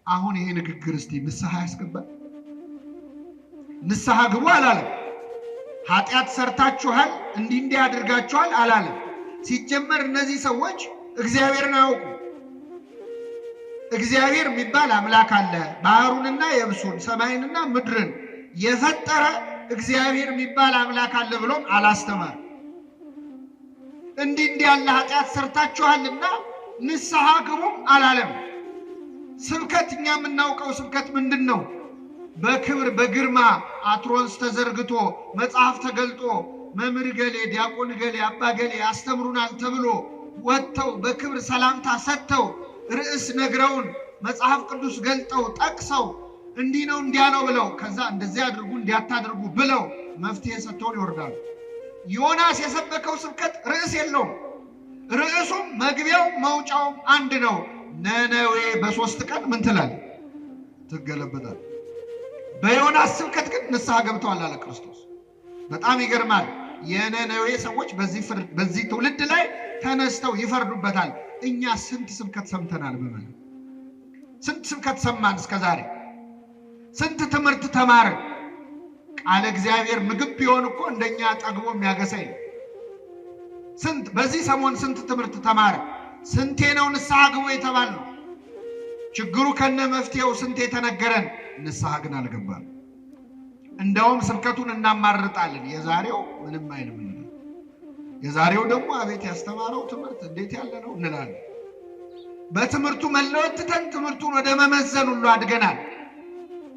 አሁን ይሄ ንግግር እስቲ ንስሐ ያስገባል? ንስሐ ግቡ አላለም። ኃጢአት ሰርታችኋል እንዲህ አድርጋችኋል አላለም። ሲጀመር እነዚህ ሰዎች እግዚአብሔርን አያውቁ። እግዚአብሔር የሚባል አምላክ አለ፣ ባህሩንና የብሱን ሰማይንና ምድርን የፈጠረ እግዚአብሔር የሚባል አምላክ አለ ብሎም አላስተማር። እንዲህ ያለ ኃጢአት ሰርታችኋልና ንስሐ ግቡም አላለም። ስብከት እኛ የምናውቀው ስብከት ምንድን ነው? በክብር በግርማ አትሮንስ ተዘርግቶ መጽሐፍ ተገልጦ መምህር ገሌ ዲያቆን ገሌ አባ ገሌ ያስተምሩናል ተብሎ ወጥተው በክብር ሰላምታ ሰጥተው ርዕስ ነግረውን መጽሐፍ ቅዱስ ገልጠው ጠቅሰው እንዲህ ነው እንዲያ ነው ብለው ከዛ እንደዚህ አድርጉ እንዲያታድርጉ ብለው መፍትሄ ሰጥተውን ይወርዳሉ። ዮናስ የሰበከው ስብከት ርዕስ የለውም። ርዕሱም መግቢያው መውጫው አንድ ነው። ነነዌ በ3 ቀን ምን ትላል? ትገለበጣል። በዮናስ ስብከት ግን ንስሐ ገብተዋል አለ ክርስቶስ። በጣም ይገርማል። የነነዌ ሰዎች በዚህ ትውልድ ላይ ተነስተው ይፈርዱበታል። እኛ ስንት ስብከት ሰምተናል? በመለ ስንት ስብከት ሰማን እስከዛሬ? ስንት ትምህርት ተማርን? ቃለ እግዚአብሔር ምግብ ቢሆን እኮ እንደኛ ጠግቦ የሚያገሳኝ ስንት በዚህ ሰሞን ስንት ትምህርት ተማረ? ስንቴ ነው ንስሐ ግቡ የተባልነው? ችግሩ ከነ መፍትሄው ስንቴ ተነገረን፣ ንስሐ ግን አልገባን። እንደውም ስብከቱን እናማርጣለን። የዛሬው ምንም አይልም፣ የዛሬው ደግሞ አቤት ያስተማረው ትምህርት እንዴት ያለ ነው እንላለን። በትምህርቱ መለወጥ ትተን ትምህርቱን ወደ መመዘን ሁሉ አድገናል።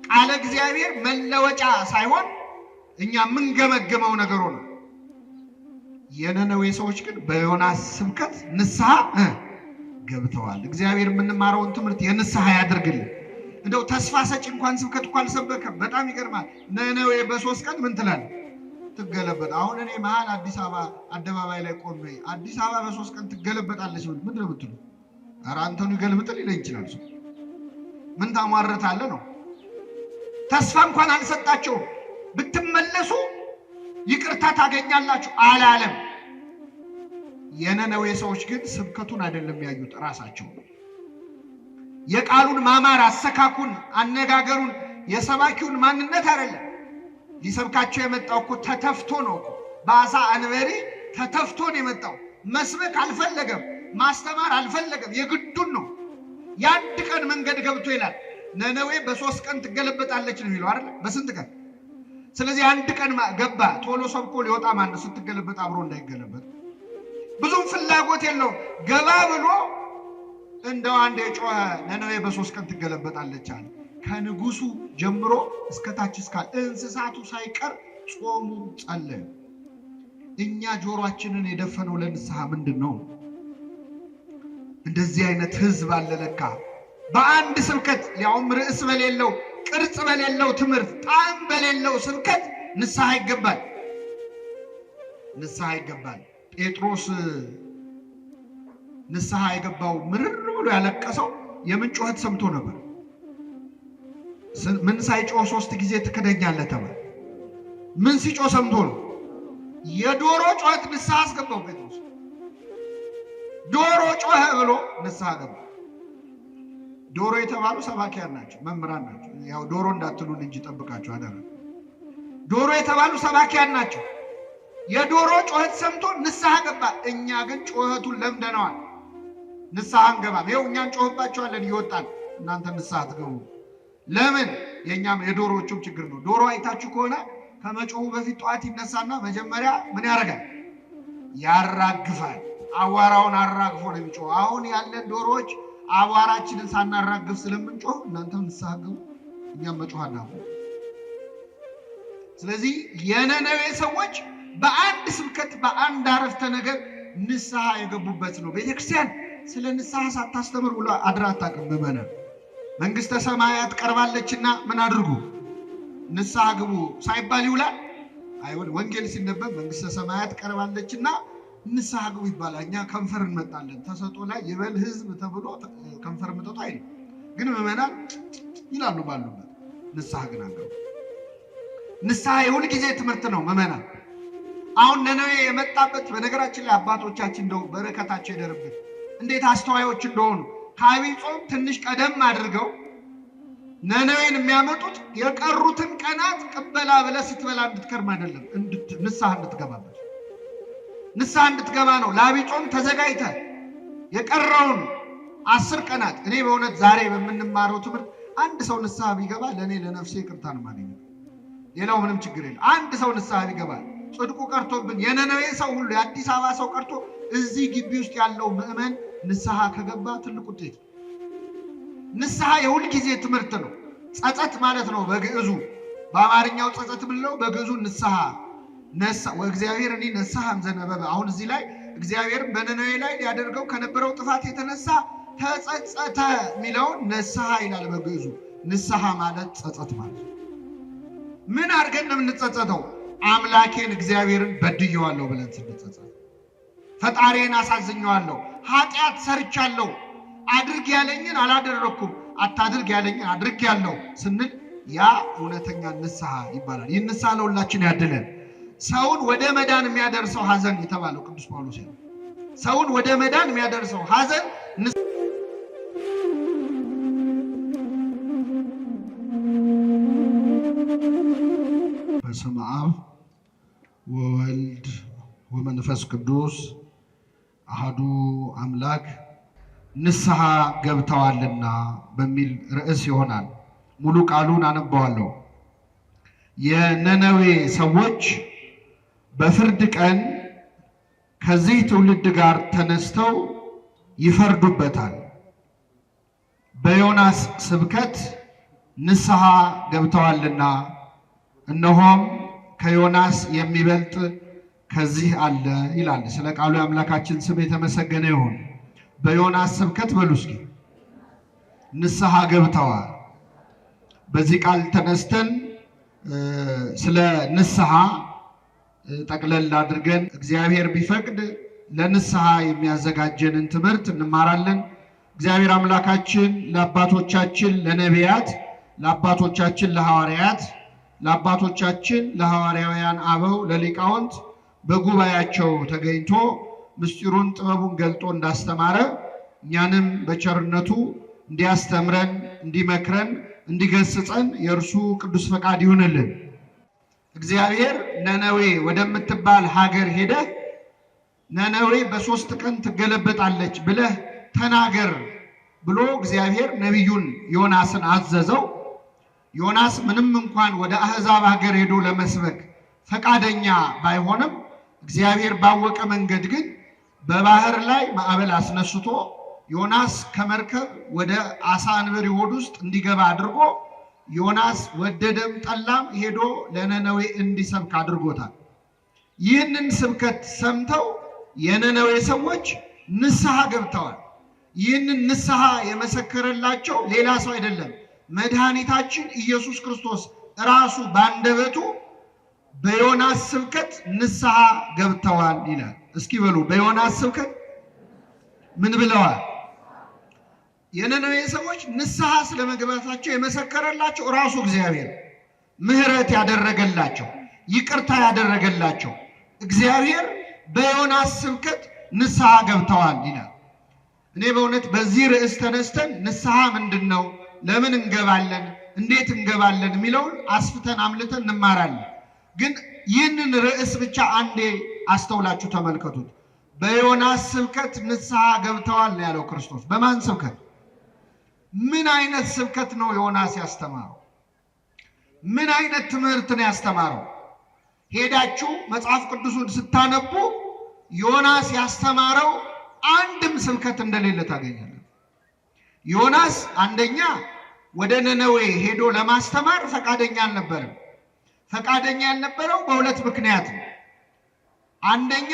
ቃለ እግዚአብሔር መለወጫ ሳይሆን እኛ የምንገመገመው ነገሩ ነው። የነነዌ ሰዎች ግን በዮናስ ስብከት ንስሐ ገብተዋል። እግዚአብሔር የምንማረውን ትምህርት የንስሐ ያድርግልን። እንደው ተስፋ ሰጪ እንኳን ስብከት እኮ አልሰበከም። በጣም ይገርማል። ነነዌ በ3 ቀን ምን ትላለህ? ትገለበጥ። አሁን እኔ መሀል አዲስ አበባ አደባባይ ላይ ቆሜ አዲስ አበባ በ3 ቀን ትገለበጣለች ምንድን ነው የምትሉ? ኧረ አንተኑ ይገልብጥል ይለኝ ይችላል ሰው። ምን ታሟርታለህ ነው። ተስፋ እንኳን አልሰጣቸውም። ብትመለሱ ይቅርታ ታገኛላችሁ አላለም። የነነዌ ሰዎች ግን ስብከቱን አይደለም ያዩት፣ ራሳቸው የቃሉን ማማር አሰካኩን አነጋገሩን የሰባኪውን ማንነት አይደለም። ሊሰብካቸው የመጣው እኮ ተተፍቶ ነው እኮ በአሳ አንበሪ ተተፍቶ ነው የመጣው። መስበክ አልፈለገም፣ ማስተማር አልፈለገም፣ የግዱን ነው። የአንድ ቀን መንገድ ገብቶ ይላል ነነዌ በ3 ቀን ትገለበጣለች ነው የሚለው አይደል? በስንት ቀን? ስለዚህ አንድ ቀን ገባ። ቶሎ ሰብኮ ሊወጣ ማን ስትገለበጥ አብሮ እንዳይገለበጥ ብዙም ፍላጎት የለው። ገባ ብሎ እንደው አንድ የጮኸ ነነዌ በ3 ቀን ትገለበጣለች አለ። ከንጉሱ ጀምሮ እስከታች እስካል እንስሳቱ ሳይቀር ጾሙ ጸለዩ። እኛ ጆሮአችንን የደፈነው ለንስሐ ምንድነው? እንደዚህ አይነት ህዝብ አለ ለካ። በአንድ ስብከት ያውም ርዕስ በሌለው ቅርጽ በሌለው ትምህርት ጣዕም በሌለው ስብከት ንስሐ ይገባል። ንስሐ ይገባል። ጴጥሮስ ንስሐ የገባው ምርር ብሎ ያለቀሰው የምን ጩኸት ሰምቶ ነበር? ምን ሳይጮህ 3 ጊዜ ትክደኛለህ ተባለ። ምን ሲጮህ ሰምቶ ነው? የዶሮ ጩኸት ንስሐ አስገባው ጴጥሮስ። ዶሮ ጮኸ ብሎ ንስሐ ገባ። ዶሮ የተባሉ ሰባኪያን ናቸው፣ መምህራን ናቸው። ያው ዶሮ እንዳትሉን እንጂ ጠብቃችሁ አደረ። ዶሮ የተባሉ ሰባኪያን ናቸው። የዶሮ ጩኸት ሰምቶ ንስሐ ገባ። እኛ ግን ጩኸቱን ለምደነዋል። ንስሐ አንገባም። ይኸው እኛ እንጮህባቸዋለን እየወጣን፣ እናንተ ንስሐ አትገቡ። ለምን? የኛም የዶሮዎቹም ችግር ነው። ዶሮ አይታችሁ ከሆነ ከመጮሁ በፊት ጠዋት ይነሳና መጀመሪያ ምን ያደርጋል? ያራግፋል። አዋራውን አራግፎ ነው የሚጮህ። አሁን ያለን ዶሮዎች አዋራችንን ሳናራግፍ ስለምንጮህ እናንተም ንስሐ ግቡ፣ እኛም መጮህ አናቁም። ስለዚህ የነነዌ ሰዎች በአንድ ስብከት በአንድ አረፍተ ነገር ንስሐ የገቡበት ነው። ቤተክርስቲያን ስለ ንስሐ ሳታስተምር ብሎ አድራ አታውቅም። ምእመናን መንግስተ ሰማያት ቀርባለችና ምን አድርጉ? ንስሐ ግቡ ሳይባል ይውላል አይወል። ወንጌል ሲነበብ መንግስተ ሰማያት ቀርባለችና ንስሐ ግቡ ይባላል። እኛ ከንፈር እንመጣለን። ተሰጦ ላይ ይበል ህዝብ ተብሎ ከንፈር መጠጡ አይደል? ግን ምእመናን ይላሉ ባሉበት። ንስሐ ግን አንገቡ። ንስሐ የሁል ጊዜ ትምህርት ነው ምእመናን። አሁን ነነዌ የመጣበት በነገራችን ላይ አባቶቻችን እንደው በረከታቸው ይደርብን እንዴት አስተዋዮች እንደሆኑ ከዐቢይ ጾም ትንሽ ቀደም አድርገው ነነዌን የሚያመጡት የቀሩትን ቀናት ቅበላ ብለህ ስትበላ እንድትከርም አይደለም፣ ንስሐ እንድትገባበት ንስሐ እንድትገባ ነው። ለዐቢይ ጾም ተዘጋጅተህ የቀረውን 10 ቀናት እኔ በእውነት ዛሬ በምንማረው ትምህርት አንድ ሰው ንስሐ ቢገባ ለኔ ለነፍሴ ይቅርታ ነው ማለት ነው። ሌላው ምንም ችግር የለም። አንድ ሰው ንስሐ ቢገባ ጽድቁ ቀርቶብን የነነዌ ሰው ሁሉ የአዲስ አበባ ሰው ቀርቶ እዚህ ግቢ ውስጥ ያለው ምእመን ንስሐ ከገባ ትልቅ ውጤት። ንስሐ የሁል ጊዜ ትምህርት ነው። ጸጸት ማለት ነው በግዕዙ። በአማርኛው ጸጸት ብለው በግዕዙ ንስሐ ነሳ ወእግዚአብሔር እኔ ነሳህም ዘነበበ። አሁን እዚህ ላይ እግዚአብሔር በነነዌ ላይ ያደርገው ከነበረው ጥፋት የተነሳ ተጸጸተ የሚለውን ንስሐ ይላል በግዕዙ። ንስሐ ማለት ጸጸት ማለት ምን አድርገን ነው የምንጸጸተው? አምላኬን እግዚአብሔርን በድየዋለሁ ብለን ስንጸጸት፣ ፈጣሪን አሳዝኘዋለሁ፣ ኃጢአት ሰርቻለሁ፣ አድርግ ያለኝን አላደረኩም፣ አታድርግ ያለኝን አድርጌያለሁ ስንል ያ እውነተኛ ንስሐ ይባላል። ይህ ንስሐ ለሁላችን ያድለን። ሰውን ወደ መዳን የሚያደርሰው ሐዘን የተባለው ቅዱስ ጳውሎስ ነው። ሰውን ወደ መዳን የሚያደርሰው ሐዘን በስመ አብ ወወልድ ወመንፈስ ቅዱስ አሐዱ አምላክ ንስሐ ገብተዋልና በሚል ርዕስ ይሆናል። ሙሉ ቃሉን አነባዋለሁ። የነነዌ ሰዎች በፍርድ ቀን ከዚህ ትውልድ ጋር ተነስተው ይፈርዱበታል። በዮናስ ስብከት ንስሐ ገብተዋልና እነሆም ከዮናስ የሚበልጥ ከዚህ አለ ይላል። ስለ ቃሉ የአምላካችን ስም የተመሰገነ ይሁን። በዮናስ ስብከት በሉ እስኪ ንስሐ ገብተዋል። በዚህ ቃል ተነስተን ስለ ንስሐ ጠቅለል አድርገን እግዚአብሔር ቢፈቅድ ለንስሐ የሚያዘጋጀንን ትምህርት እንማራለን። እግዚአብሔር አምላካችን ለአባቶቻችን ለነቢያት፣ ለአባቶቻችን ለሐዋርያት፣ ለአባቶቻችን ለሐዋርያውያን አበው ለሊቃውንት በጉባኤያቸው ተገኝቶ ምስጢሩን ጥበቡን ገልጦ እንዳስተማረ እኛንም በቸርነቱ እንዲያስተምረን፣ እንዲመክረን፣ እንዲገስጸን የእርሱ ቅዱስ ፈቃድ ይሁንልን። እግዚአብሔር ነነዌ ወደምትባል ሀገር ሄደህ ነነዌ በ3 ቀን ትገለበጣለች ብለህ ተናገር ብሎ እግዚአብሔር ነቢዩን ዮናስን አዘዘው። ዮናስ ምንም እንኳን ወደ አሕዛብ ሀገር ሄዶ ለመስበክ ፈቃደኛ ባይሆንም እግዚአብሔር ባወቀ መንገድ ግን በባህር ላይ ማዕበል አስነስቶ ዮናስ ከመርከብ ወደ አሳ አንበሪ ሆድ ውስጥ እንዲገባ አድርጎ ዮናስ ወደደም ጠላም ሄዶ ለነነዌ እንዲሰብክ አድርጎታል። ይህንን ስብከት ሰምተው የነነዌ ሰዎች ንስሐ ገብተዋል። ይህንን ንስሐ የመሰከረላቸው ሌላ ሰው አይደለም፣ መድኃኒታችን ኢየሱስ ክርስቶስ ራሱ ባንደበቱ በዮናስ ስብከት ንስሐ ገብተዋል ይላል። እስኪ በሉ በዮናስ ስብከት ምን ብለዋል? የነነዌ ሰዎች ንስሐ ስለመግባታቸው የመሰከረላቸው ራሱ እግዚአብሔር፣ ምሕረት ያደረገላቸው፣ ይቅርታ ያደረገላቸው እግዚአብሔር በዮናስ ስብከት ንስሐ ገብተዋል ይላል። እኔ በእውነት በዚህ ርዕስ ተነስተን ንስሐ ምንድን ነው፣ ለምን እንገባለን፣ እንዴት እንገባለን የሚለውን አስፍተን አምልተን እንማራለን። ግን ይህንን ርዕስ ብቻ አንዴ አስተውላችሁ ተመልከቱት። በዮናስ ስብከት ንስሐ ገብተዋል ነው ያለው ክርስቶስ። በማን ስብከት? ምን አይነት ስብከት ነው ዮናስ ያስተማረው? ምን አይነት ትምህርት ነው ያስተማረው? ሄዳችሁ መጽሐፍ ቅዱሱን ስታነቡ ዮናስ ያስተማረው አንድም ስብከት እንደሌለ ታገኛለን። ዮናስ አንደኛ ወደ ነነዌ ሄዶ ለማስተማር ፈቃደኛ አልነበረም። ፈቃደኛ ያልነበረው በሁለት ምክንያት ነው። አንደኛ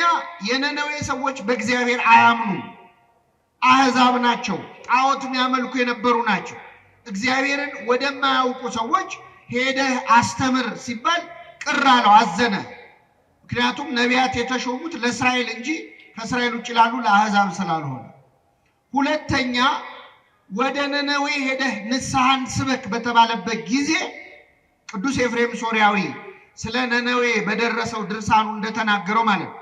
የነነዌ ሰዎች በእግዚአብሔር አያምኑ፣ አሕዛብ ናቸው፣ ጣዖት የሚያመልኩ የነበሩ ናቸው። እግዚአብሔርን ወደማያውቁ ሰዎች ሄደህ አስተምር ሲባል ቅር አለው፣ አዘነ። ምክንያቱም ነቢያት የተሾሙት ለእስራኤል እንጂ ከእስራኤል ውጭ ላሉ ለአሕዛብ ስላልሆነ። ሁለተኛ ወደ ነነዌ ሄደህ ንስሐን ስበክ በተባለበት ጊዜ ቅዱስ ኤፍሬም ሶርያዊ ስለ ነነዌ በደረሰው ድርሳኑ እንደተናገረው ማለት ነው፣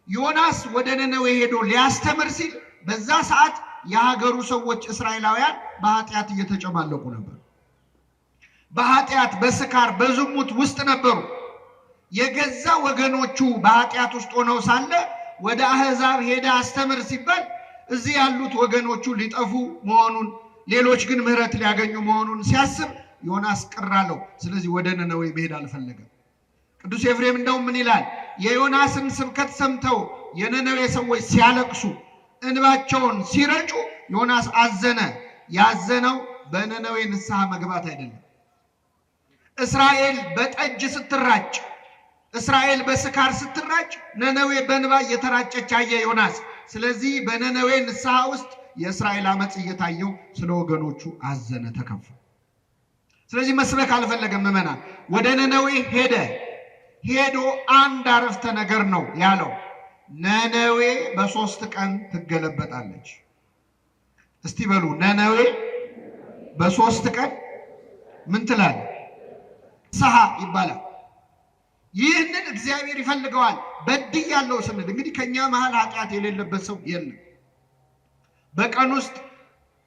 ዮናስ ወደ ነነዌ ሄዶ ሊያስተምር ሲል በዛ ሰዓት የሀገሩ ሰዎች እስራኤላውያን በኃጢአት እየተጨማለቁ ነበር። በኃጢአት በስካር በዝሙት ውስጥ ነበሩ። የገዛ ወገኖቹ በኃጢአት ውስጥ ሆነው ሳለ ወደ አሕዛብ ሄደ አስተምር ሲባል እዚህ ያሉት ወገኖቹ ሊጠፉ መሆኑን ሌሎች ግን ምሕረት ሊያገኙ መሆኑን ሲያስብ ዮናስ ቅር አለው። ስለዚህ ወደ ነነዌ መሄድ አልፈለገም። ቅዱስ ኤፍሬም እንደውም ምን ይላል? የዮናስን ስብከት ሰምተው የነነዌ ሰዎች ሲያለቅሱ እንባቸውን ሲረጩ ዮናስ አዘነ። ያዘነው በነነዌ ንስሐ መግባት አይደለም። እስራኤል በጠጅ ስትራጭ፣ እስራኤል በስካር ስትራጭ ነነዌ በእንባ እየተራጨች አየ ዮናስ። ስለዚህ በነነዌ ንስሐ ውስጥ የእስራኤል አመፅ እየታየው ስለ ወገኖቹ አዘነ፣ ተከፋ። ስለዚህ መስበክ አልፈለገም። ምዕመናን ወደ ነነዌ ሄዶ አንድ አረፍተ ነገር ነው ያለው። ነነዌ በ3 ቀን ትገለበጣለች። እስቲ በሉ ነነዌ በ3 ቀን ምን ትላለች? ንስሐ ይባላል። ይህንን እግዚአብሔር ይፈልገዋል። በድያለሁ ስንል እንግዲህ ከኛ መሃል ኃጢአት የሌለበት ሰው የለም። በቀን ውስጥ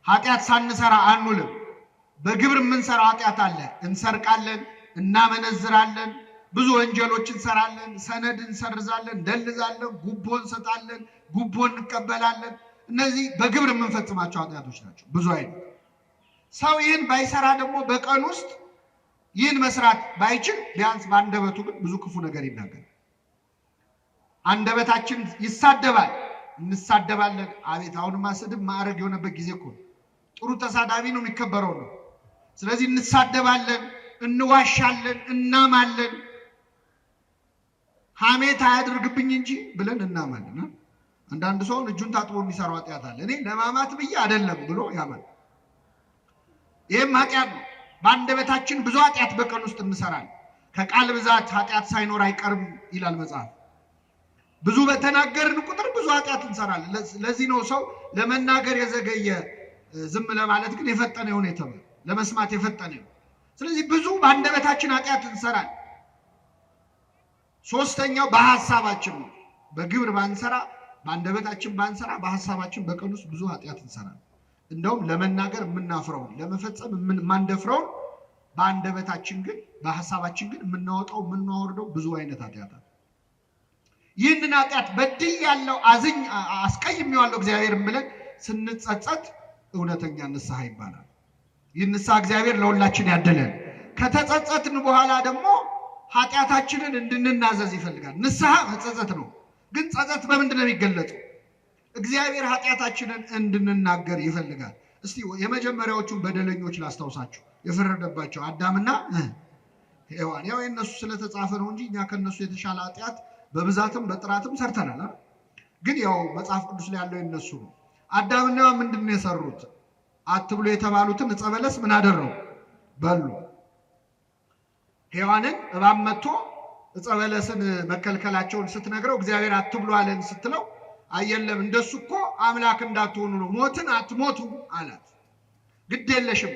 ኃጢአት ሳንሰራ አንውልም። በግብር የምንሰራው ኃጢአት አለ። እንሰርቃለን፣ እናመነዝራለን፣ ብዙ ወንጀሎች እንሰራለን፣ ሰነድ እንሰርዛለን፣ እንደልዛለን፣ ጉቦ እንሰጣለን፣ ጉቦ እንቀበላለን። እነዚህ በግብር የምንፈጽማቸው ኃጢአቶች ናቸው። ብዙ አይነት ሰው ይህን ባይሰራ ደግሞ በቀን ውስጥ ይህን መስራት ባይችል ቢያንስ በአንደበቱ ግን ብዙ ክፉ ነገር ይናገራል። አንደበታችን ይሳደባል፣ እንሳደባለን። አቤት አሁንማ ስድብ ማዕረግ የሆነበት ጊዜ እኮ ጥሩ ተሳዳቢ ነው የሚከበረው ነው። ስለዚህ እንሳደባለን፣ እንዋሻለን፣ እናማለን። ሐሜት አያድርግብኝ እንጂ ብለን እናማለን። አንዳንድ ሰው እጁን ታጥቦ የሚሰራው ኃጢአት አለ። እኔ ለማማት ብዬ አይደለም ብሎ ያማል። ይህም ኃጢአት ነው። በአንደበታችን ብዙ ኃጢአት በቀን ውስጥ እንሰራለን። ከቃል ብዛት ኃጢአት ሳይኖር አይቀርም ይላል መጽሐፍ። ብዙ በተናገርን ቁጥር ብዙ ኃጢአት እንሰራለን። ለዚህ ነው ሰው ለመናገር የዘገየ ዝም ለማለት ግን የፈጠነ ይሆን የተባለ ለመስማት የፈጠነ ይሆን። ስለዚህ ብዙ በአንደበታችን ኃጢአት እንሰራለን። ሶስተኛው በሐሳባችን ነው። በግብር ባንሰራ፣ በአንደበታችን ባንሰራ፣ በሐሳባችን በቀን ውስጥ ብዙ ኃጢአት እንሰራለን። እንደውም ለመናገር የምናፍረውን ለመፈጸም የማንደፍረውን በአንደበታችን ግን በሐሳባችን ግን የምናወጣው የምናወርደው ብዙ አይነት ኃጢአት አለ። ይህንን ኃጢአት በድያለሁ፣ አስቀይሜዋለሁ እግዚአብሔርን ብለን ስንጸጸት እውነተኛ ንስሐ ይባላል። ይህ ንስሐ እግዚአብሔር ለሁላችን ያደለን። ከተጸጸትን በኋላ ደግሞ ኃጢአታችንን እንድንናዘዝ ይፈልጋል። ንስሐ መጸጸት ነው። ግን ጸጸት በምንድን ነው የሚገለጸው? እግዚአብሔር ኃጢአታችንን እንድንናገር ይፈልጋል። እስቲ የመጀመሪያዎቹን በደለኞች ላስታውሳችሁ። የፈረደባቸው አዳምና ሔዋን። ያው የነሱ ስለተጻፈ ነው እንጂ እኛ ከነሱ የተሻለ ኃጢአት በብዛትም በጥራትም ሰርተናል። ግን ያው መጽሐፍ ቅዱስ ላይ ያለው የነሱ ነው። አዳምና ሔዋን ምንድን ነው የሰሩት? አትብሉ የተባሉትን ዕፀ በለስ ምን አደረጉ? በሉ። ሔዋንን እባብ መጥቶ ዕፀ በለስን መከልከላቸውን ስትነግረው እግዚአብሔር አትብሉ አለን ስትለው አየለም እንደሱ እኮ አምላክ እንዳትሆኑ ነው፣ ሞትን አትሞቱ አላት። ግድ የለሽም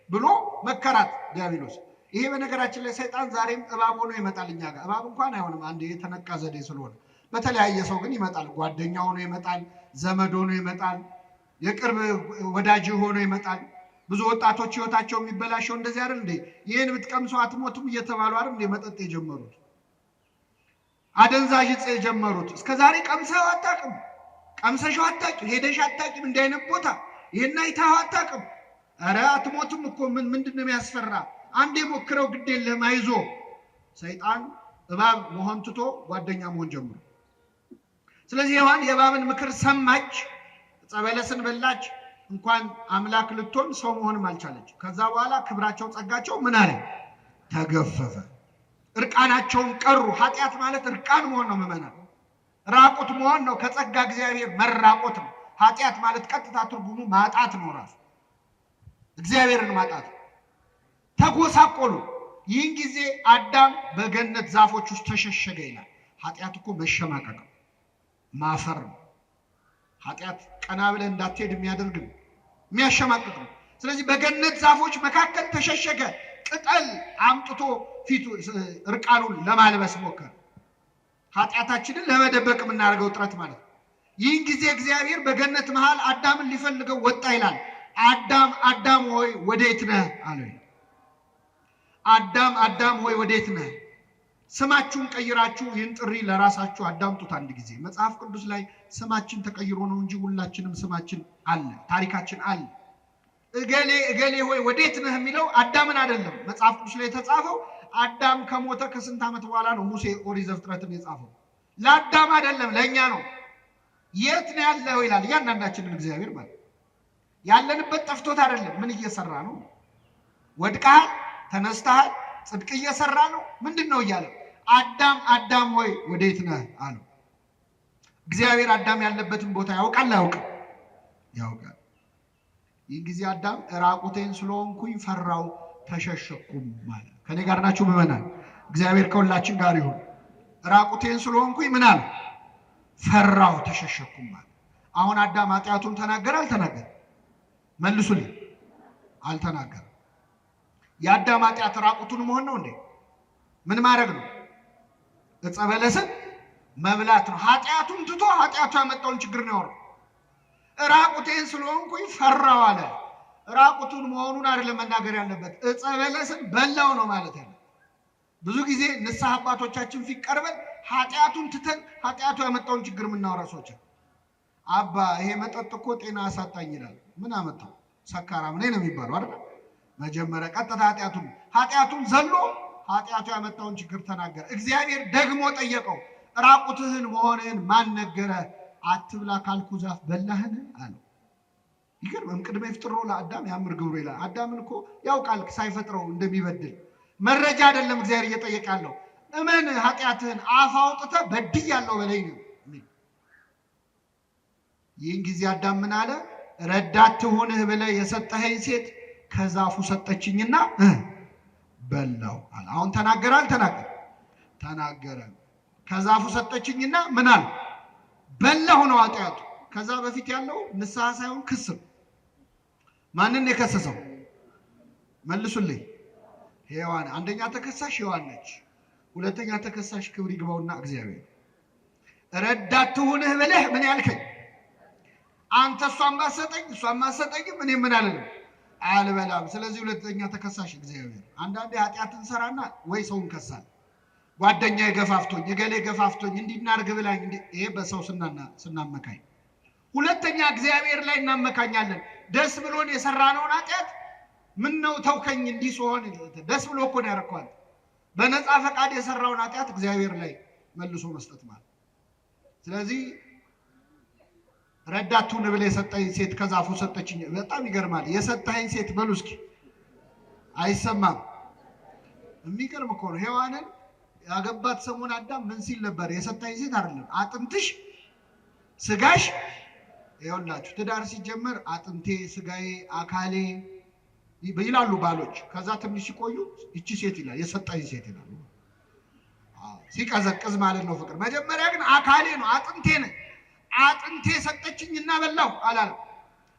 ብሎ መከራት ዲያብሎስ። ይሄ በነገራችን ላይ ሰይጣን ዛሬም እባብ ሆኖ ይመጣል እኛ ጋር። እባብ እንኳን አይሆንም፣ አንድ የተነቃ ዘዴ ስለሆነ። በተለያየ ሰው ግን ይመጣል። ጓደኛ ሆኖ ይመጣል፣ ዘመድ ሆኖ ይመጣል፣ የቅርብ ወዳጅ ሆኖ ይመጣል። ብዙ ወጣቶች ህይወታቸው የሚበላሸው እንደዚህ አይደል እንዴ? ይሄን ብትቀምሱ አትሞቱም እየተባሉ አይደል እንዴ መጠጥ የጀመሩት? አደንዛዥ ዕፅ የጀመሩት? እስከዛሬ ቀምሰው አታውቅም፣ ቀምሰሽው አታውቂም፣ ሄደሽ አታውቂም፣ እንዲህ አይነት ቦታ ይሄን አይተኸው አታውቅም። ኧረ አትሞቱም እኮ ምንድን ነው የሚያስፈራ? አንዴ ሞክረው ግድ የለህም አይዞ። ሰይጣን እባብ መሆን ትቶ ጓደኛ መሆን ጀምሮ። ስለዚህ ሔዋን የእባብን ምክር ሰማች፣ ዕፀ በለስን በላች። እንኳን አምላክ ልትሆን ሰው መሆንም አልቻለች። ከዛ በኋላ ክብራቸው ጸጋቸው ምን አለ? ተገፈፈ። እርቃናቸውን ቀሩ። ኃጢአት ማለት እርቃን መሆን ነው ምዕመናን፣ ራቁት መሆን ነው። ከጸጋ እግዚአብሔር መራቆት ነው። ኃጢአት ማለት ቀጥታ ትርጉሙ ማጣት ነው። ራሱ እግዚአብሔርን ማጣት። ተጎሳቆሉ። ይህን ጊዜ አዳም በገነት ዛፎች ውስጥ ተሸሸገ ይላል። ኃጢአት እኮ መሸማቀቅ ነው፣ ማፈር ነው። ኃጢአት ቀና ብለን እንዳትሄድ የሚያደርግ ነው፣ የሚያሸማቅቅ ነው። ስለዚህ በገነት ዛፎች መካከል ተሸሸገ። ቅጠል አምጥቶ ፊቱ እርቃኑን ለማልበስ ሞከረ። ኃጢአታችንን ለመደበቅ የምናደርገው ጥረት ማለት ነው። ይህን ጊዜ እግዚአብሔር በገነት መሃል አዳምን ሊፈልገው ወጣ ይላል። አዳም አዳም ሆይ ወዴት ነህ አለው። አዳም አዳም ሆይ ወዴት ነህ? ስማችሁን ቀይራችሁ ይህን ጥሪ ለራሳችሁ አዳምጡት አንድ ጊዜ። መጽሐፍ ቅዱስ ላይ ስማችን ተቀይሮ ነው እንጂ ሁላችንም ስማችን አለ፣ ታሪካችን አለ። እገሌ እገሌ ሆይ ወዴት ነህ የሚለው አዳምን አይደለም። መጽሐፍ ቅዱስ ላይ የተጻፈው አዳም ከሞተ ከስንት ዓመት በኋላ ነው ሙሴ ኦሪት ዘፍጥረትን የጻፈው። ለአዳም አይደለም ለእኛ ነው። የት ነው ያለው ይላል እያንዳንዳችንን እግዚአብሔር ማለት። ያለንበት ጠፍቶት አይደለም። ምን እየሰራ ነው? ወድቀሃል፣ ተነስተሃል፣ ጽድቅ እየሰራ ነው፣ ምንድን ነው እያለ አዳም አዳም ሆይ ወዴት ነህ አለው። እግዚአብሔር አዳም ያለበትን ቦታ ያውቃል አያውቅም? ያውቃል። ይህ ጊዜ አዳም ራቁቴን ስለሆንኩኝ ፈራው ተሸሸኩም ማለት። ከኔ ጋር ናችሁ ምዕመናን? እግዚአብሔር ከሁላችን ጋር ይሁን። ራቁቴን ስለሆንኩኝ ምን አለ? ፈራው ተሸሸኩም ማለት። አሁን አዳም ኃጢአቱን ተናገረ አልተናገረ? መልሱልኝ። አልተናገረ። የአዳም ኃጢአት ራቁቱን መሆን ነው እንዴ? ምን ማድረግ ነው? ዕፀ በለስን መብላት ነው። ኃጢአቱን ትቶ ኃጢአቱ ያመጣውን ችግር ነው ያወራው። ራቁቴን ስለሆንኩኝ ፈራው አለ። ራቁቱን መሆኑን አይደለም መናገር ያለበት፣ ዕፀ በለስን በላው ነው ማለት ያለ። ብዙ ጊዜ ንስሐ አባቶቻችን ፊት ቀርበን ኃጢአቱን ትተን ኃጢአቱ ያመጣውን ችግር የምናወራ ሰዎች አባ ይሄ መጠጥ እኮ ጤና አሳጣኝ ይላል። ምን አመጣው? ሰካራም ነኝ ነው የሚባለው አይደል? መጀመሪያ ቀጥታ ኃጢአቱን ዘሎ ኃጢአቱ ያመጣውን ችግር ተናገረ። እግዚአብሔር ደግሞ ጠየቀው፣ ራቁትህን መሆንህን ማን ነገረ? አትብላ ካልኩ ዛፍ በላህን አለው። ይገርም። ቅድመ ይፍጥሮ ለአዳም ያምር ግብሩ ይላል። አዳምን እኮ ያውቃል ሳይፈጥረው እንደሚበድል። መረጃ አይደለም እግዚአብሔር እየጠየቀ ያለው። እመን ኃጢአትህን አፍ አውጥተህ በድያለሁ በለኝ ነው። ይህን ጊዜ አዳም ምን አለ? ረዳት ትሁንህ ብለህ የሰጠኸኝ ሴት ከዛፉ ሰጠችኝና በላው አለ። አሁን ተናገረ አልተናገረ? ተናገረ። ከዛፉ ሰጠችኝና ምን አለ? በላሁ ነው ኃጢአቱ። ከዛ በፊት ያለው ንስሐ ሳይሆን ክስ ነው። ማንን የከሰሰው? መልሱልኝ። ሔዋን። አንደኛ ተከሳሽ ሔዋን ነች። ሁለተኛ ተከሳሽ ክብር ይግባውና እግዚአብሔር። ረዳት ትሁንህ ብለህ ምን ያልከኝ አንተ እሷን ባሰጠኝም እኔ ምን አልልም አልበላም። ስለዚህ ሁለተኛ ተከሳሽ እግዚአብሔር። አንዳንዴ ኃጢአትን ሰራና ወይ ሰውን ከሳል። ጓደኛዬ ገፋፍቶኝ፣ እገሌ ገፋፍቶኝ እንዲናርግ ብላኝ፣ ይሄ በሰው ስናመካኝ። ሁለተኛ እግዚአብሔር ላይ እናመካኛለን። ደስ ብሎን የሰራነውን ኃጢአት ምን ነው ተውከኝ እንዲህ ሲሆን ደስ ብሎ እኮ ነው ያረኳል። በነፃ ፈቃድ የሰራውን ኃጢአት እግዚአብሔር ላይ መልሶ መስጠት ማለት። ስለዚህ ረዳቱን ብለህ የሰጠኝ ሴት ከዛፉ ሰጠችኝ። በጣም ይገርማል። የሰጠኝ ሴት በሉ እስኪ። አይሰማም? የሚገርም እኮ ነው። ሔዋንን ያገባት ሰሞን አዳም ምን ሲል ነበር? የሰጠኝ ሴት አይደለም አጥንትሽ ስጋሽ። ይኸውላችሁ ትዳር ሲጀመር አጥንቴ ስጋዬ አካሌ ይላሉ ባሎች። ከዛ ትንሽ ሲቆዩ እቺ ሴት ይላል፣ የሰጠኝ ሴት ይላሉ። ሲቀዘቅዝ ማለት ነው ፍቅር። መጀመሪያ ግን አካሌ ነው አጥንቴ ነው። አጥንቴ ሰጠችኝና በላው አላለም።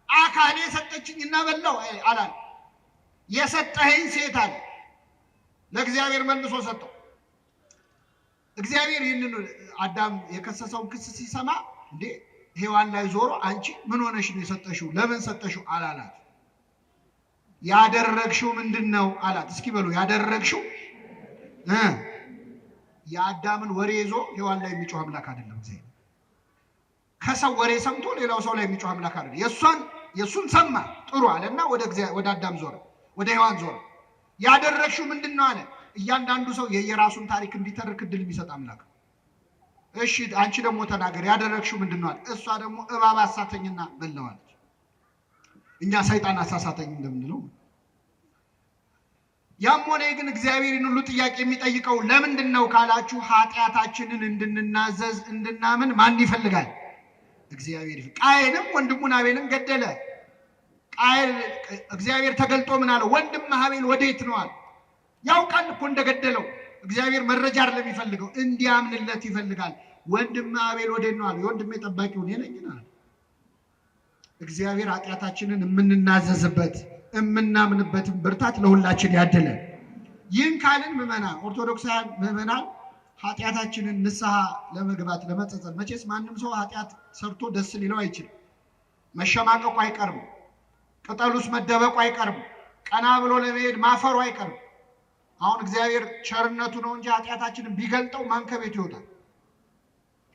አካሌ ሰጠችኝና በላው አላለም። የሰጠኸኝ ሴት አለ። ለእግዚአብሔር መልሶ ሰጠው። እግዚአብሔር ይህንን አዳም የከሰሰውን ክስ ሲሰማ እንዴ ሔዋን ላይ ዞሮ አንቺ ምን ሆነሽ ነው የሰጠሽው? ለምን ሰጠሽው አላላት። ያደረግሽው ምንድነው አላት። እስኪ በሉ ያደረግሽው የአዳምን ወሬ ይዞ ሔዋን ላይ የሚጮህ አምላክ አይደለም እግዚአብሔር። ከሰው ወሬ ሰምቶ ሌላው ሰው ላይ የሚጮህ አምላክ አይደለም። የሱን ሰማ ጥሩ አለና ወደ አዳም ዞረ፣ ወደ ሔዋን ዞረ። ያደረግሽው ምንድነው አለ። እያንዳንዱ ሰው የየራሱን ታሪክ እንዲተርክ እድል የሚሰጥ አምላክ። እሺ አንቺ ደግሞ ተናገር፣ ያደረግሽው ምንድነው አለ። እሷ ደግሞ እባብ አሳተኝና በላዋለች። እኛ ሰይጣን አሳሳተኝ እንደምንለው። ያም ሆነ ግን እግዚአብሔርን ሁሉ ጥያቄ የሚጠይቀው ለምንድን ነው ካላችሁ ኃጢአታችንን እንድንናዘዝ እንድናምን ማን ይፈልጋል? እግዚአብሔር። ቃየንም ወንድሙን አቤልን ገደለ። ቃየል እግዚአብሔር ተገልጦ ምን አለው? ወንድምህ አቤል ወዴት ነው አለ። ያውቃል እኮ እንደገደለው። እግዚአብሔር መረጃ አይደለም የሚፈልገው፣ እንዲያምንለት ይፈልጋል። ወንድምህ አቤል ወዴት ነው አለ። የወንድሜ ጠባቂው እኔ ነኝ አለ። እግዚአብሔር ኃጢአታችንን የምንናዘዝበት የምናምንበትን ብርታት ለሁላችን ያደለ። ይህን ካልን ምዕመናን ኦርቶዶክሳውያን ምዕመናን ኃጢአታችንን ንስሐ ለመግባት ለመጸጸት፣ መቼስ ማንም ሰው ኃጢአት ሰርቶ ደስ ሊለው አይችልም። መሸማቀቁ አይቀርም። ቅጠሉስ መደበቁ አይቀርም። ቀና ብሎ ለመሄድ ማፈሩ አይቀርም። አሁን እግዚአብሔር ቸርነቱ ነው እንጂ ኃጢአታችንን ቢገልጠው ማን ከቤቱ ይወጣል?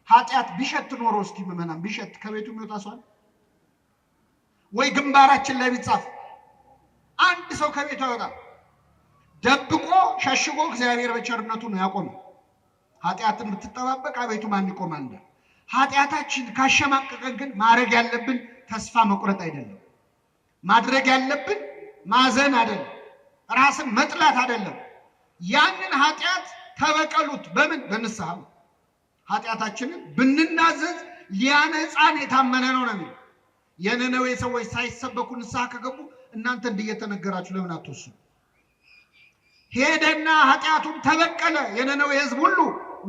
ኃጢአት ቢሸት ኖሮ እስቲ ምዕመናን ቢሸት ከቤቱ የሚወጣ ሰው ወይ ግንባራችን ላይ ቢጻፍ አንድ ሰው ከቤቱ አይወጣም። ደብቆ ሸሽጎ እግዚአብሔር በቸርነቱ ነው ያቆመው። ኃጢአትን ብትጠባበቅ አቤቱ ማን ይቆማል? ኃጢአታችን ካሸማቀቀን ግን ማድረግ ያለብን ተስፋ መቁረጥ አይደለም። ማድረግ ያለብን ማዘን አይደለም። ራስን መጥላት አይደለም። ያንን ኃጢአት ተበቀሉት። በምን? በንስሐ። ኃጢአታችንን ብንናዘዝ ሊያነጻን የታመነ ነው ነው። የነነዌ ሰዎች ሳይሰበኩ ንስሐ ከገቡ እናንተ እንደየተነገራችሁ ለምን አትወስኑ? ሄደና ኃጢአቱን ተበቀለ። የነነዌ ሕዝብ ሁሉ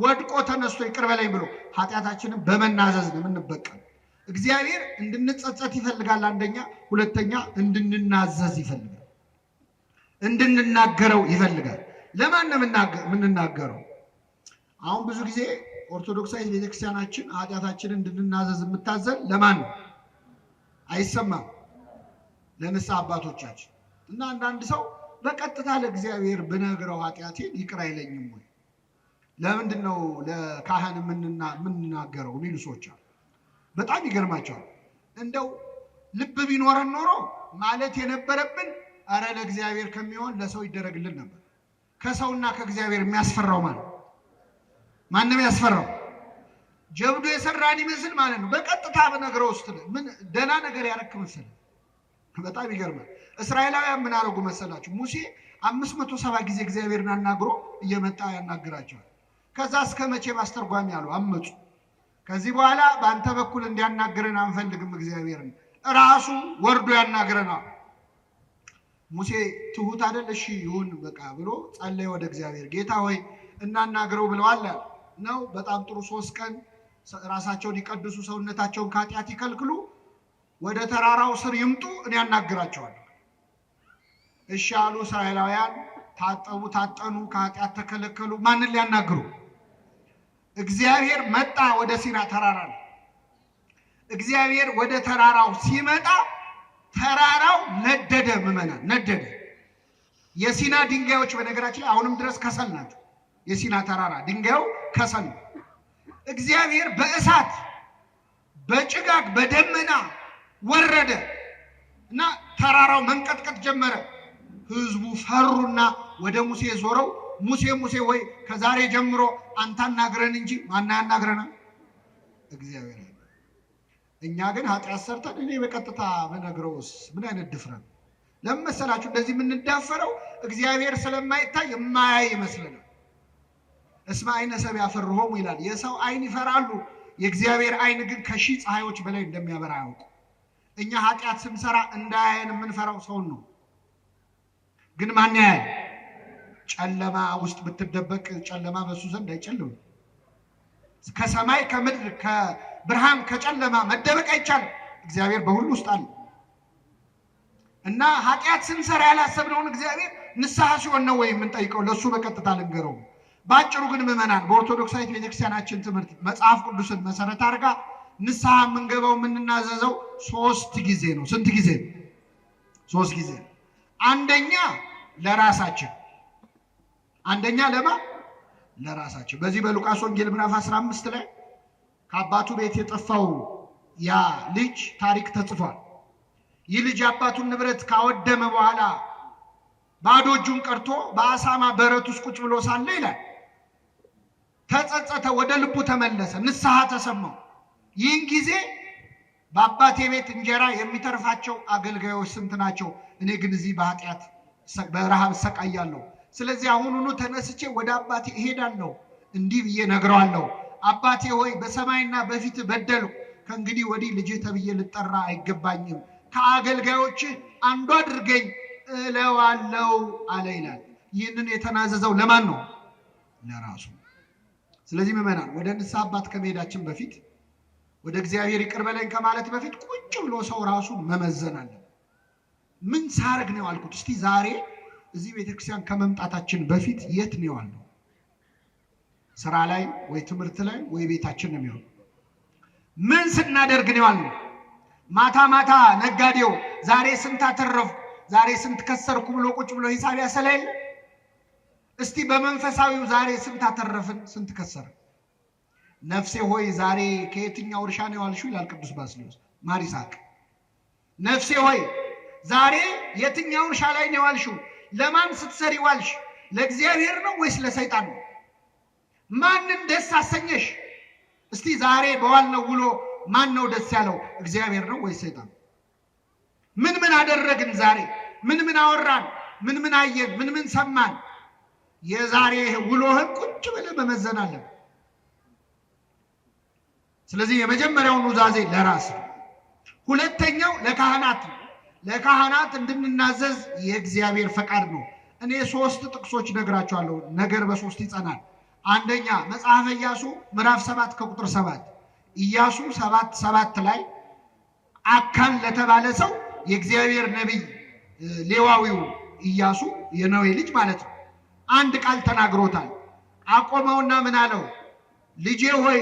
ወድቆ ተነስቶ ይቅር በለኝ ብሎ ኃጢአታችንን በመናዘዝ ነው የምንበቀል። እግዚአብሔር እንድንጸጸት ይፈልጋል። አንደኛ፣ ሁለተኛ እንድንናዘዝ ይፈልጋል። እንድንናገረው ይፈልጋል። ለማን ነው የምንናገረው? አሁን ብዙ ጊዜ ኦርቶዶክሳዊ ቤተክርስቲያናችን ኃጢአታችንን እንድንናዘዝ የምታዘን ለማን ነው? አይሰማም። ለንስሐ አባቶቻችን እና አንዳንድ ሰው በቀጥታ ለእግዚአብሔር ብነግረው ኃጢአቴን ይቅር አይለኝም ወይ? ለምንድን ነው ለካህን የምንናገረው የሚሉ ሰዎች አሉ። በጣም ይገርማቸዋል። እንደው ልብ ቢኖረን ኖሮ ማለት የነበረብን አረ ለእግዚአብሔር ከሚሆን ለሰው ይደረግልን ነበር። ከሰውና ከእግዚአብሔር የሚያስፈራው ማለት ማንም ያስፈራው ጀብዱ የሰራን ይመስል ማለት ነው። በቀጥታ በነገረው ውስጥ ምን ደና ነገር ያረክ መሰለ። በጣም ይገርማል። እስራኤላውያን ምን አደረጉ መሰላችሁ? ሙሴ 570 ጊዜ እግዚአብሔርን አናግሮ እየመጣ ያናግራቸዋል። ከዛ እስከ መቼ ማስተርጓሚ ያሉ አመጹ። ከዚህ በኋላ በአንተ በኩል እንዲያናግረን አንፈልግም፣ እግዚአብሔርን ራሱ ወርዶ ያናግረናል። ሙሴ ትሁት አይደል? እሺ ይሁን በቃ ብሎ ጸለየ ወደ እግዚአብሔር። ጌታ ሆይ እናናግረው ብለዋል ነው። በጣም ጥሩ። 3 ቀን ራሳቸውን ይቀድሱ፣ ሰውነታቸውን ከኃጢአት ይከልክሉ፣ ወደ ተራራው ስር ይምጡ፣ እኔ ያናግራቸዋለሁ። እሺ አሉ። እስራኤላውያን ታጠቡ፣ ታጠኑ፣ ከኃጢአት ተከለከሉ። ማንን ሊያናግሩ? እግዚአብሔር መጣ ወደ ሲና ተራራ። እግዚአብሔር ወደ ተራራው ሲመጣ ተራራው ነደደ። ምዕመናን ነደደ። የሲና ድንጋዮች በነገራችን ላይ አሁንም ድረስ ከሰል ናቸው። የሲና ተራራ ድንጋዩ ከሰል ነው። እግዚአብሔር በእሳት በጭጋግ በደመና ወረደ እና ተራራው መንቀጥቀጥ ጀመረ። ህዝቡ ፈሩና ወደ ሙሴ ዞረው ሙሴ ሙሴ ወይ ከዛሬ ጀምሮ አንተ አናግረን እንጂ ማን ያናግረናል? እግዚአብሔር። እኛ ግን ኃጢአት ሰርተን እኔ በቀጥታ በነግረውስ ምን አይነት ድፍረት! ለምን መሰላችሁ እንደዚህ የምንዳፈረው? እግዚአብሔር ስለማይታይ የማያይ ይመስለናል። እስመ አይነ ሰብእ ያፈርሆሙ ይላል። የሰው አይን ይፈራሉ፣ የእግዚአብሔር አይን ግን ከሺህ ፀሐዮች በላይ እንደሚያበራ ያውቁ። እኛ ኃጢአት ስንሰራ እንዳያየን የምንፈራው ሰውን ነው። ግን ማን ያያል? ጨለማ ውስጥ ብትደበቅ ጨለማ በሱ ዘንድ አይጨልም። ከሰማይ ከምድር ከብርሃን ከጨለማ መደበቅ አይቻልም። እግዚአብሔር በሁሉ ውስጥ አለ እና ኃጢአት ስንሰራ ያላሰብነውን እግዚአብሔር ንስሐ ሲሆን ነው ወይ የምንጠይቀው? ለሱ በቀጥታ ልንገረው። ባጭሩ ግን ምዕመናን በኦርቶዶክሳዊት ቤተክርስቲያናችን ትምህርት መጽሐፍ ቅዱስን መሰረት አድርጋ ንስሐ የምንገባው የምንናዘዘው 3 ጊዜ ነው። ስንት ጊዜ? 3 ጊዜ። አንደኛ ለራሳችን። አንደኛ ለማ ለራሳችን። በዚህ በሉቃስ ወንጌል ምዕራፍ 15 ላይ ከአባቱ ቤት የጠፋው ያ ልጅ ታሪክ ተጽፏል። ይህ ልጅ አባቱን ንብረት ካወደመ በኋላ ባዶ እጁን ቀርቶ በአሳማ በረት ውስጥ ቁጭ ብሎ ሳለ ይላል ተጸጸተ፣ ወደ ልቡ ተመለሰ፣ ንስሐ ተሰማው። ይህን ጊዜ በአባቴ ቤት እንጀራ የሚተርፋቸው አገልጋዮች ስንት ናቸው? እኔ ግን እዚህ በኃጢአት በረሃብ እሰቃያለሁ። ስለዚህ አሁኑኑ ተነስቼ ወደ አባቴ እሄዳለሁ፣ እንዲህ ብዬ ነግረዋለሁ። አባቴ ሆይ በሰማይና በፊት በደልሁ፣ ከእንግዲህ ወዲህ ልጅህ ተብዬ ልጠራ አይገባኝም፣ ከአገልጋዮች አንዱ አድርገኝ እለዋለሁ አለ ይላል። ይህንን የተናዘዘው ለማን ነው? ለራሱ። ስለዚህ ምዕመናን ወደ ንስሐ አባት ከመሄዳችን በፊት ወደ እግዚአብሔር ይቅር በለኝ ከማለት በፊት ቁጭ ብሎ ሰው ራሱን መመዘን አለ። ምን ሳረግ ነው ያልኩት? እስቲ ዛሬ እዚህ ቤተክርስቲያን ከመምጣታችን በፊት የት ነው ያለው? ስራ ላይ ወይ ትምህርት ላይ ወይ ቤታችን ነው የሚሆነው? ምን ስናደርግ ነው ያለው? ማታ ማታ ነጋዴው ዛሬ ስንት አተረፍኩ ዛሬ ስንት ከሰርኩ ብሎ ቁጭ ብሎ ሂሳብ ያሰላል። እስቲ በመንፈሳዊው ዛሬ ስንት አተረፍን? ስንት ከሰርን? ነፍሴ ሆይ ዛሬ ከየትኛው እርሻ ነው የዋልሽው? ይላል ቅዱስ ባስልዮስ ማር ይስሐቅ። ነፍሴ ሆይ ዛሬ የትኛው እርሻ ላይ ነው የዋልሽው? ለማን ስትሰሪ ዋልሽ? ለእግዚአብሔር ነው ወይስ ለሰይጣን ነው? ማንን ደስ አሰኘሽ? እስቲ ዛሬ በዋልነው ውሎ ማን ነው ደስ ያለው? እግዚአብሔር ነው ወይስ ሰይጣን? ምን አደረግን? ዛሬ ምን አወራን? ምን አየን? ምን ሰማን? የዛሬ ውሎህን ቁጭ ብለህ መመዘን አለብህ። ስለዚህ የመጀመሪያው ኑዛዜ ለራስ ነው። ሁለተኛው ለካህናት ነው። ለካህናት እንድንናዘዝ የእግዚአብሔር ፈቃድ ነው። እኔ 3 ጥቅሶች ነግራቸዋለሁ። ነገር በ3 ይጸናል። አንደኛ መጽሐፈ ኢያሱ ምዕራፍ 7 ከቁጥር 7 ኢያሱ 7:7 ላይ አካን ለተባለ ሰው የእግዚአብሔር ነቢይ ሌዋዊው ኢያሱ የነዌ ልጅ ማለት ነው አንድ ቃል ተናግሮታል። አቆመውና ምን አለው? ልጄ ሆይ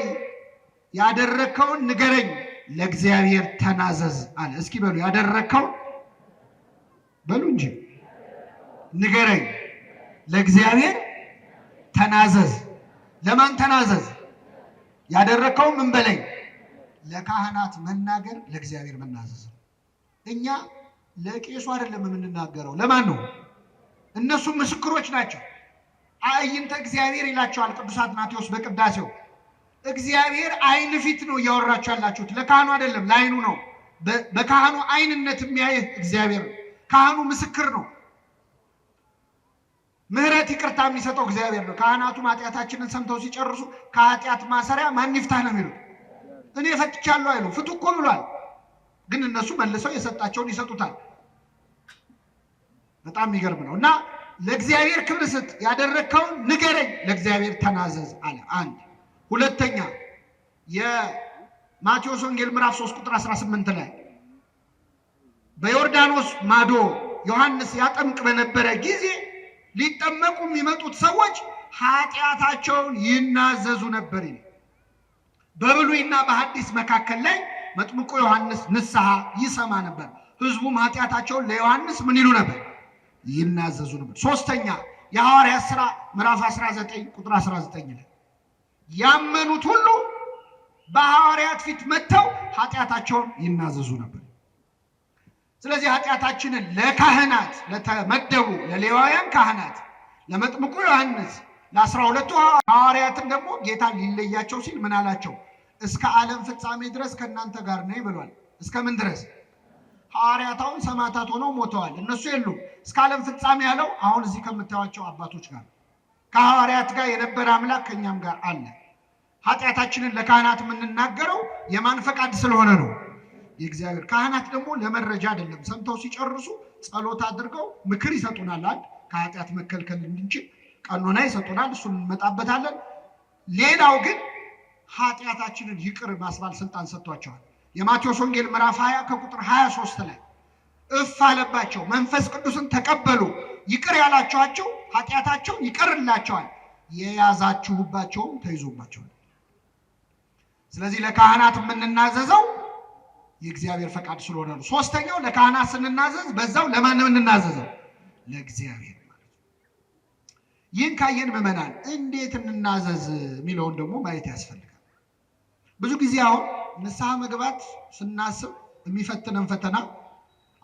ያደረከውን ንገረኝ፣ ለእግዚአብሔር ተናዘዝ አለ። እስኪ በሉ ያደረከው በሉ እንጂ ንገረኝ፣ ለእግዚአብሔር ተናዘዝ። ለማን ተናዘዝ? ያደረከው ምን በለኝ? ለካህናት መናገር ለእግዚአብሔር መናዘዝ። እኛ ለቄሱ አይደለም የምንናገረው። ለማን ነው? እነሱ ምስክሮች ናቸው። አዕይንተ እግዚአብሔር ይላቸዋል ቅዱስ አትናቴዎስ በቅዳሴው። እግዚአብሔር ዓይን ፊት ነው እያወራችሁ ያላችሁት፣ ለካህኑ አይደለም፣ ለዓይኑ ነው። በካህኑ ዓይንነት የሚያይህ እግዚአብሔር ነው። ካህኑ ምስክር ነው። ምህረት ይቅርታ የሚሰጠው እግዚአብሔር ነው። ካህናቱ ኃጢአታችንን ሰምተው ሲጨርሱ ከኃጢአት ማሰሪያ ማን ይፍታህ ነው የሚሉት። እኔ ፈትቻለሁ አይሉ፣ ፍቱ እኮ ብሏል። ግን እነሱ መልሰው የሰጣቸውን ይሰጡታል። በጣም የሚገርም ነው። እና ለእግዚአብሔር ክብር ስጥ፣ ያደረግከውን ንገረኝ፣ ለእግዚአብሔር ተናዘዝ አለ። አንድ ሁለተኛ የማቴዎስ ወንጌል ምዕራፍ 3 ቁጥር 18 ላይ በዮርዳኖስ ማዶ ዮሐንስ ያጠምቅ በነበረ ጊዜ ሊጠመቁ የሚመጡት ሰዎች ኃጢአታቸውን ይናዘዙ ነበር። በብሉይና በሐዲስ መካከል ላይ መጥምቁ ዮሐንስ ንስሐ ይሰማ ነበር። ህዝቡም ኃጢአታቸውን ለዮሐንስ ምን ይሉ ነበር? ይናዘዙ ነበር። ሶስተኛ የሐዋርያት ሥራ ምዕራፍ 19 ቁጥር 19 ላይ ያመኑት ሁሉ በሐዋርያት ፊት መጥተው ኃጢአታቸውን ይናዘዙ ነበር። ስለዚህ ኃጢአታችንን ለካህናት ለተመደቡ ለሌዋውያን ካህናት ለመጥምቁ ዮሐንስ ለ12ቱ ሐዋርያትን ደግሞ ጌታ ሊለያቸው ሲል ምን አላቸው? እስከ ዓለም ፍጻሜ ድረስ ከእናንተ ጋር ነኝ ብሏል። እስከ ምን ድረስ? ሐዋርያታውን ሰማዕታት ሆነው ሞተዋል፣ እነሱ የሉም። እስከ ዓለም ፍጻሜ ያለው አሁን እዚህ ከምታዩቸው አባቶች ጋር ከሐዋርያት ጋር የነበረ አምላክ ከእኛም ጋር አለ። ኃጢአታችንን ለካህናት የምንናገረው የማን ፈቃድ ስለሆነ ነው? የእግዚአብሔር። ካህናት ደግሞ ለመረጃ አይደለም። ሰምተው ሲጨርሱ ጸሎት አድርገው ምክር ይሰጡናል። አንድ ከኃጢአት መከልከል እንድንችል ቀኖና ይሰጡናል። እሱን እንመጣበታለን። ሌላው ግን ኃጢአታችንን ይቅር ማስባል ስልጣን ሰጥቷቸዋል። የማቴዎስ ወንጌል ምዕራፍ 20 ከቁጥር 23 ላይ እፍ አለባቸው፣ መንፈስ ቅዱስን ተቀበሉ፣ ይቅር ያላችኋቸው ኃጢአታቸው ይቀርላቸዋል፣ የያዛችሁባቸውም ተይዞባቸዋል። ስለዚህ ለካህናት የምንናዘዘው የእግዚአብሔር ፈቃድ ስለሆነ ነው። ሶስተኛው ለካህናት ስንናዘዝ በዛው ለማን ነው የምንናዘዘው? ለእግዚአብሔር ማለት ነው። ይህን ካየን ምዕመናን እንዴት እንናዘዝ የሚለውን ደግሞ ማየት ያስፈልጋል። ብዙ ጊዜ አሁን ንስሐ መግባት ስናስብ የሚፈትነን ፈተና፣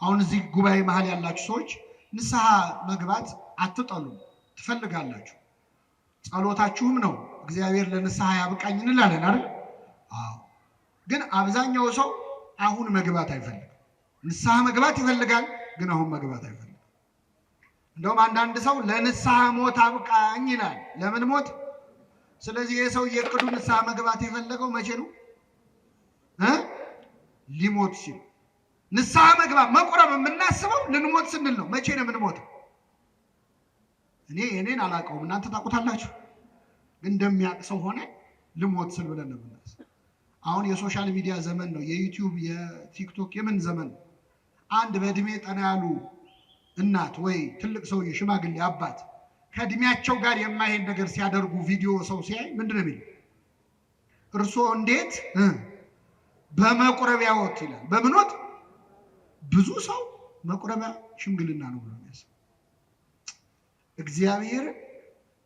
አሁን እዚህ ጉባኤ መሀል ያላችሁ ሰዎች ንስሐ መግባት አትጠሉም፣ ትፈልጋላችሁ። ጸሎታችሁም ነው እግዚአብሔር ለንስሐ ያብቃኝ እንላለን አይደል? አዎ። ግን አብዛኛው ሰው አሁን መግባት አይፈልግም። ንስሐ መግባት ይፈልጋል፣ ግን አሁን መግባት አይፈልግም። እንደውም አንዳንድ ሰው ለንስሐ ሞት አብቃኝ ይላል። ለምን ሞት? ስለዚህ የሰው የቅዱ ንስሐ መግባት የፈለገው መቼ ነው? ሊሞት ሲል። ንስሐ መግባት መቁረብ የምናስበው ልንሞት ስንል ነው። መቼ ነው የምንሞተው? እኔን አላውቀውም፣ እናንተ ታውቁታላችሁ። ግን እንደሚያውቅ ሰው ሆነ ልሞት ስል ብለን ነው የምናስበው። አሁን የሶሻል ሚዲያ ዘመን ነው፣ የዩቲዩብ የቲክቶክ የምን ዘመን ነው። አንድ በእድሜ ጠና ያሉ እናት ወይ ትልቅ ሰውዬ ሽማግሌ አባት ከእድሜያቸው ጋር የማይሄድ ነገር ሲያደርጉ ቪዲዮ ሰው ሲያይ ምንድን ነው የሚለው? እርስዎ እንዴት በመቁረቢያ ወጥ ይላል። በምን ወጥ? ብዙ ሰው መቁረቢያ ሽምግልና ነው ብሎ የሚያስብ። እግዚአብሔር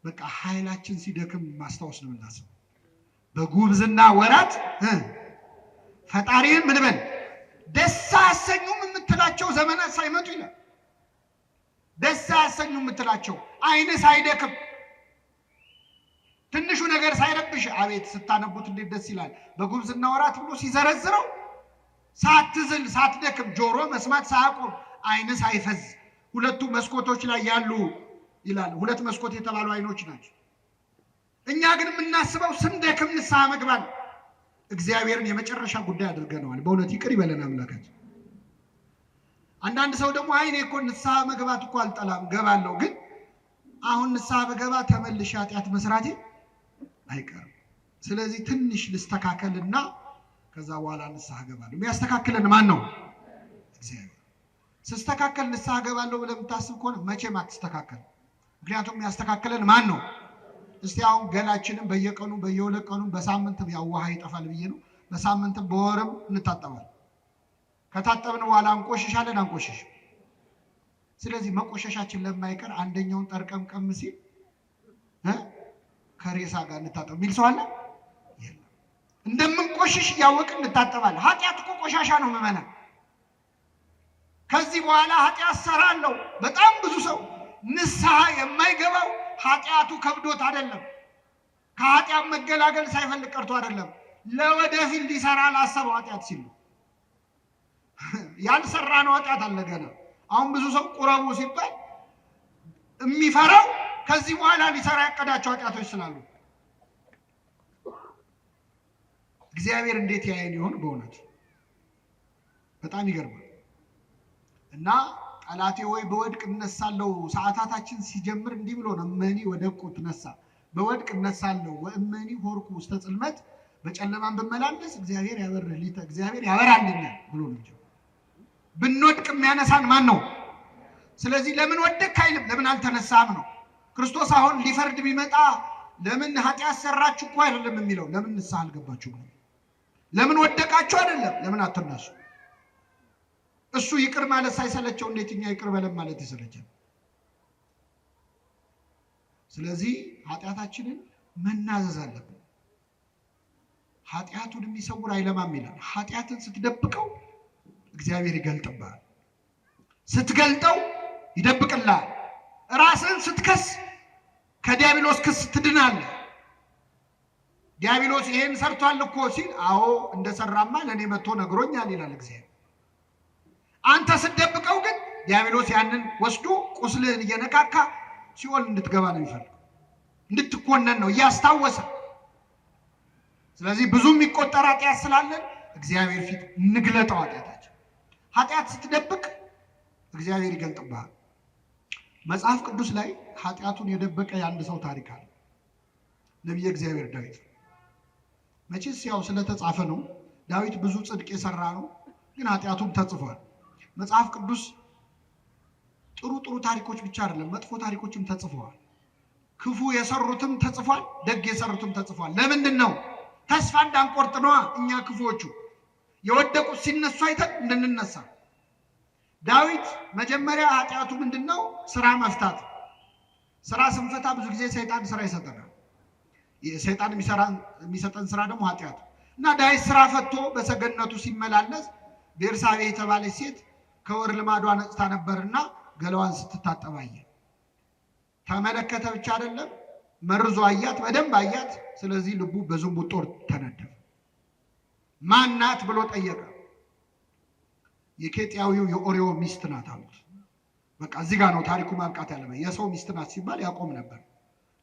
በቃ ኃይላችን ሲደክም ማስታወስ ነው እናስብ። በጉብዝና ወራት ፈጣሪን ምን በል ደስ አሰኙም የምትላቸው ዘመናት ሳይመጡ ይላል። ደስ አሰኙም የምትላቸው አይነ ሳይደክም ትንሹ ነገር ሳይረብሽ አቤት ስታነቡት እንዴት ደስ ይላል። በጉብዝና ወራት ብሎ ሲዘረዝረው ሳትዝል ሳትደክም ጆሮ መስማት ሳያቆም አይነ ሳይፈዝ ሁለቱ መስኮቶች ላይ ያሉ ይላል። ሁለት መስኮት የተባሉ አይኖች ናቸው። እኛ ግን የምናስበው ስንደክም ንስሐ መግባት እግዚአብሔርን የመጨረሻ ጉዳይ አድርገነዋል። በእውነት ይቅር ይበለን አምላካችን። አንዳንድ ሰው ደግሞ አይኔ እኮ ንስሐ መግባት እኮ አልጠላም ገባለሁ፣ ግን አሁን ንስሐ በገባ ተመልሼ ኃጢአት መስራቴ አይቀርም። ስለዚህ ትንሽ ልስተካከልና ከዛ በኋላ ንስሐ ገባለሁ። የሚያስተካክለን ማን ነው? እግዚአብሔር። ስስተካከል ንስሐ ገባለሁ ብለህ የምታስብ ከሆነ መቼም አትስተካከል። ምክንያቱም የሚያስተካክለን ማን ነው? እስቲ አሁን ገላችንን በየቀኑ በየሁለት ቀኑ በሳምንትም ያው ውሃ ይጠፋል ብዬ ነው፣ በሳምንትም በወርም እንታጠባለን። ከታጠብን በኋላ እንቆሽሻለን አንቆሽሽ። ስለዚህ መቆሸሻችን ለማይቀር አንደኛውን ጠርቀምቀም ሲል ከሬሳ ጋር እንታጠብ የሚል ሰው አለ? የለም። እንደምንቆሽሽ እያወቅን እንታጠባለን። ኃጢአት እኮ ቆሻሻ ነው ምዕመናን። ከዚህ በኋላ ኃጢአት ሰራለሁ። በጣም ብዙ ሰው ንስሐ የማይገባው ኃጢአቱ ከብዶት አይደለም፣ ከኃጢአት መገላገል ሳይፈልግ ቀርቶ አይደለም፣ ለወደፊት ሊሰራ ላሰበው ኃጢአት ሲል ነው። ያልሰራ ነው ኃጢአት አለ ገና። አሁን ብዙ ሰው ቁረቡ ሲባል የሚፈራው ከዚህ በኋላ ሊሰራ ያቀዳቸው ኃጢአቶች ስላሉ። እግዚአብሔር እንዴት ያየን ይሆን? በእውነት በጣም ይገርማል። እና ጠላቴ ወይ በወድቅ እነሳለሁ፣ ሰዓታታችን ሲጀምር እንዲህ ብሎ ነው። እመኒ ወደቁ ትነሳ፣ በወድቅ እነሳለሁ፣ ወእመኒ ሆርኩ ውስተ ጽልመት፣ በጨለማን ብመላለስ እግዚአብሔር ያበራልኛል ብሎ ነው። ብንወድቅ የሚያነሳን ማን ነው? ስለዚህ ለምን ወደቅ አይልም፣ ለምን አልተነሳም ነው። ክርስቶስ አሁን ሊፈርድ ቢመጣ ለምን ኃጢአት ሰራችሁ እኮ አይደለም የሚለው፣ ለምን ንስሐ አልገባችሁ ነው። ለምን ወደቃችሁ አይደለም፣ ለምን አትነሱ። እሱ ይቅር ማለት ሳይሰለቸው እንዴት እኛ ይቅር በለን ማለት ይሰለቻል? ስለዚህ ኃጢአታችንን መናዘዝ አለብን። ኃጢአቱን የሚሰውር አይለማም ይላል። ኃጢአትን ስትደብቀው እግዚአብሔር ይገልጥብሃል፣ ስትገልጠው ይደብቅልሃል። ራስን ስትከስ ከዲያብሎስ ክስ ትድናለህ። ዲያብሎስ ይሄን ሰርቷል እኮ ሲል አዎ እንደሰራማ ለኔ መጥቶ ነግሮኛል ይላል እግዚአብሔር። አንተ ስትደብቀው ግን ዲያብሎስ ያንን ወስዶ ቁስልህን እየነካካ ሲኦል እንድትገባ ነው የሚፈልገው፣ እንድትኮነን ነው እያስታወሰ። ስለዚህ ብዙ የሚቆጠር ኃጢአት ስላለን እግዚአብሔር ፊት እንግለጠው ኃጢአታችን። ኃጢአት ስትደብቅ እግዚአብሔር ይገልጥብሃል። መጽሐፍ ቅዱስ ላይ ኃጢአቱን የደበቀ የአንድ ሰው ታሪክ አለ። ነቢየ እግዚአብሔር ዳዊት። መቼስ ያው ስለተጻፈ ነው። ዳዊት ብዙ ጽድቅ የሰራ ነው፣ ግን ኃጢአቱም ተጽፏል። መጽሐፍ ቅዱስ ጥሩ ጥሩ ታሪኮች ብቻ አይደለም፣ መጥፎ ታሪኮችም ተጽፈዋል። ክፉ የሰሩትም ተጽፏል፣ ደግ የሰሩትም ተጽፏል። ለምንድን ነው? ተስፋ እንዳንቆርጥ ነዋ። እኛ ክፉዎቹ የወደቁት ሲነሱ አይተን እንድንነሳ። ዳዊት መጀመሪያ ኃጢአቱ ምንድነው? ስራ መፍታት። ስራ ስንፈታ ብዙ ጊዜ ሰይጣን ስራ ይሰጠናል። ሰይጣን የሚሰጠን ስራ ደግሞ ኃጢአቱ እና ዳዊት ስራ ፈቶ በሰገነቱ ሲመላለስ ቤርሳቤ የተባለች ሴት ከወር ልማዷ ነጽታ ነበርና ገላዋን ስትታጠብ አየ። ተመለከተ ብቻ አይደለም መርዞ አያት፣ በደንብ አያት። ስለዚህ ልቡ በዝንቡት ጦር ተነደፈ። ማናት ብሎ ጠየቀ። የኬጢያዊው የኦሪዮ ሚስት ናት አሉት። በቃ እዚህ ጋር ነው ታሪኩ ማብቃት ያለበት። የሰው ሚስት ናት ሲባል ያቆም ነበር።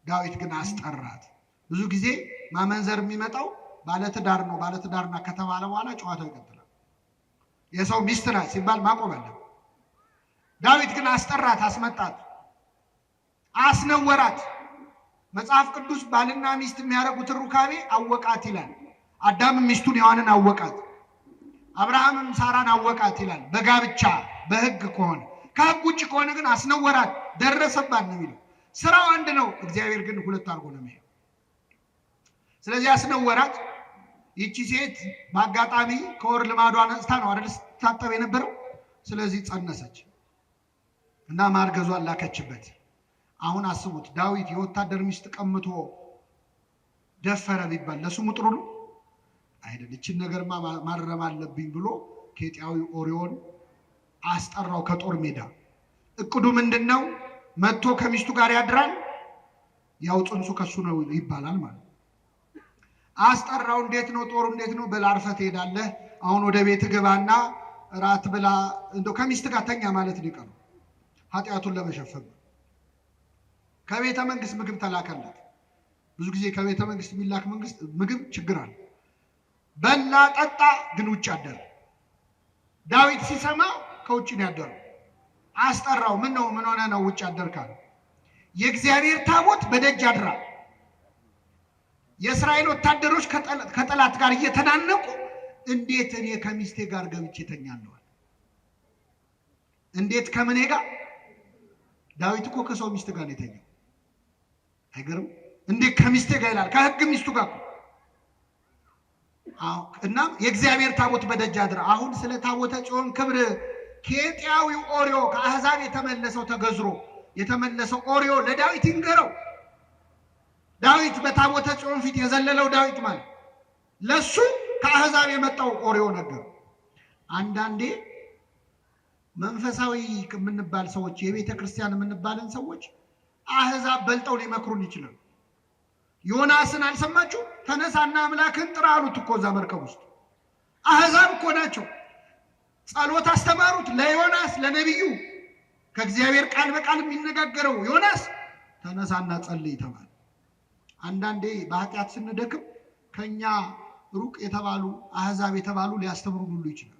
ዳዊት ግን አስጠራት። ብዙ ጊዜ ማመንዘር የሚመጣው ባለትዳር ነው። ባለትዳርና ከተባለ በኋላ ጨዋታው ይቀጥላል። የሰው ሚስት ናት ሲባል ማቆም አለ። ዳዊት ግን አስጠራት፣ አስመጣት፣ አስነወራት። መጽሐፍ ቅዱስ ባልና ሚስት የሚያደርጉት ሩካቤ አወቃት ይላል። አዳም ሚስቱን ሔዋንን አወቃት፣ አብርሃምም ሳራን አወቃት ይላል። በጋብቻ በሕግ ከሆነ ከሕግ ውጭ ከሆነ ግን አስነወራት፣ ደረሰባት ነው የሚለው። ስራው አንድ ነው፣ እግዚአብሔር ግን ሁለት አድርጎ ነው የሚለው። ስለዚህ አስነወራት። ይቺ ሴት በአጋጣሚ ከወር ልማዷ ነጽታ ነው አይደል ስትታጠብ የነበረው። ስለዚህ ጸነሰች እና ማርገዟን ላከችበት። አሁን አስቡት ዳዊት የወታደር ሚስት ቀምቶ ደፈረ ቢባል ለስሙ ጥሩ ነው አይደል? እቺን ነገርማ ማረም አለብኝ ብሎ ኬጢያዊ ኦርዮን አስጠራው ከጦር ሜዳ። እቅዱ ምንድነው? መጥቶ ከሚስቱ ጋር ያድራል፣ ያው ጽንሱ ከሱ ነው ይባላል ማለት። አስጠራው። እንዴት ነው ጦሩ እንዴት ነው? በላርፈህ ትሄዳለህ፣ አሁን ወደ ቤት ግባና ራት ብላ፣ እንደው ከሚስት ጋር ተኛ ማለት ነው ይቀር ኃጢአቱን ለመሸፈን። ከቤተ መንግስት ምግብ ተላከለት። ብዙ ጊዜ ከቤተ መንግስት የሚላክ ምግብ ችግር አለ። በላ ጠጣ፣ ግን ውጭ አደረ። ዳዊት ሲሰማ ከውጭ ነው ያደረው። አስጠራው። ምን ነው ምን ሆነ ነው ውጭ አደርካል? የእግዚአብሔር ታቦት በደጅ አድራ። የእስራኤል ወታደሮች ከጠላት ጋር እየተናነቁ እንዴት እኔ ከሚስቴ ጋር ገብቼ ተኛለሁ? እንዴት ከመኔ ጋር? ዳዊት እኮ ከሰው ሚስት ጋር ነው የተኛው። አይገርም? እንዴት ከሚስቴ ጋር ይላል? ከሕግ ሚስቱ ጋር እኮ። እና የእግዚአብሔር ታቦት በደጅ አድራ። አሁን ስለ ታቦተ ጽዮን ክብር ኬጢያዊው ኦርዮ ከአሕዛብ የተመለሰው ተገዝሮ የተመለሰው ኦርዮ ለዳዊት ይንገረው። ዳዊት በታቦተ ጽዮን ፊት የዘለለው ዳዊት ማለት ለሱ ከአሕዛብ የመጣው ኦርዮ ነገር። አንዳንዴ መንፈሳዊ የምንባል ሰዎች የቤተ ክርስቲያን የምንባልን ሰዎች አሕዛብ በልጠው ሊመክሩን ይችላል። ዮናስን አልሰማችሁ? ተነሳና አምላክን ጥራ አሉት እኮ እዛ መርከብ ውስጥ። አሕዛብ እኮ ናቸው። ጸሎት አስተማሩት ለዮናስ ለነቢዩ። ከእግዚአብሔር ቃል በቃል የሚነጋገረው ዮናስ ተነሳና ጸልይ ተባለ። አንዳንዴ በኃጢአት ስንደክም ከኛ ሩቅ የተባሉ አሕዛብ የተባሉ ሊያስተምሩን ሁሉ ይችላል።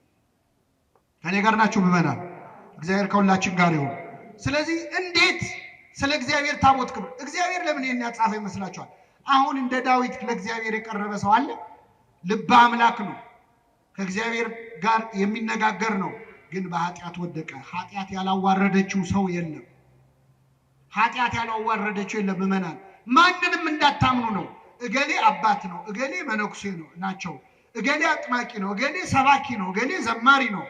ከኔ ጋር ናችሁ ምዕመናን? እግዚአብሔር ከሁላችን ጋር ይሁን። ስለዚህ እንዴት ስለ እግዚአብሔር ታቦት ክብር እግዚአብሔር ለምን ይሄን ያጻፈ ይመስላችኋል? አሁን እንደ ዳዊት ለእግዚአብሔር የቀረበ ሰው አለ? ልበ አምላክ ነው፣ ከእግዚአብሔር ጋር የሚነጋገር ነው። ግን በኃጢአት ወደቀ። ኃጢአት ያላዋረደችው ሰው የለም። ኃጢአት ያላዋረደችው የለም። ምዕመናን ማንንም እንዳታምኑ ነው። እገሌ አባት ነው፣ እገሌ መነኩሴ ነው ናቸው፣ እገሌ አጥማቂ ነው፣ እገሌ ሰባኪ ነው፣ እገሌ ዘማሪ ነው፣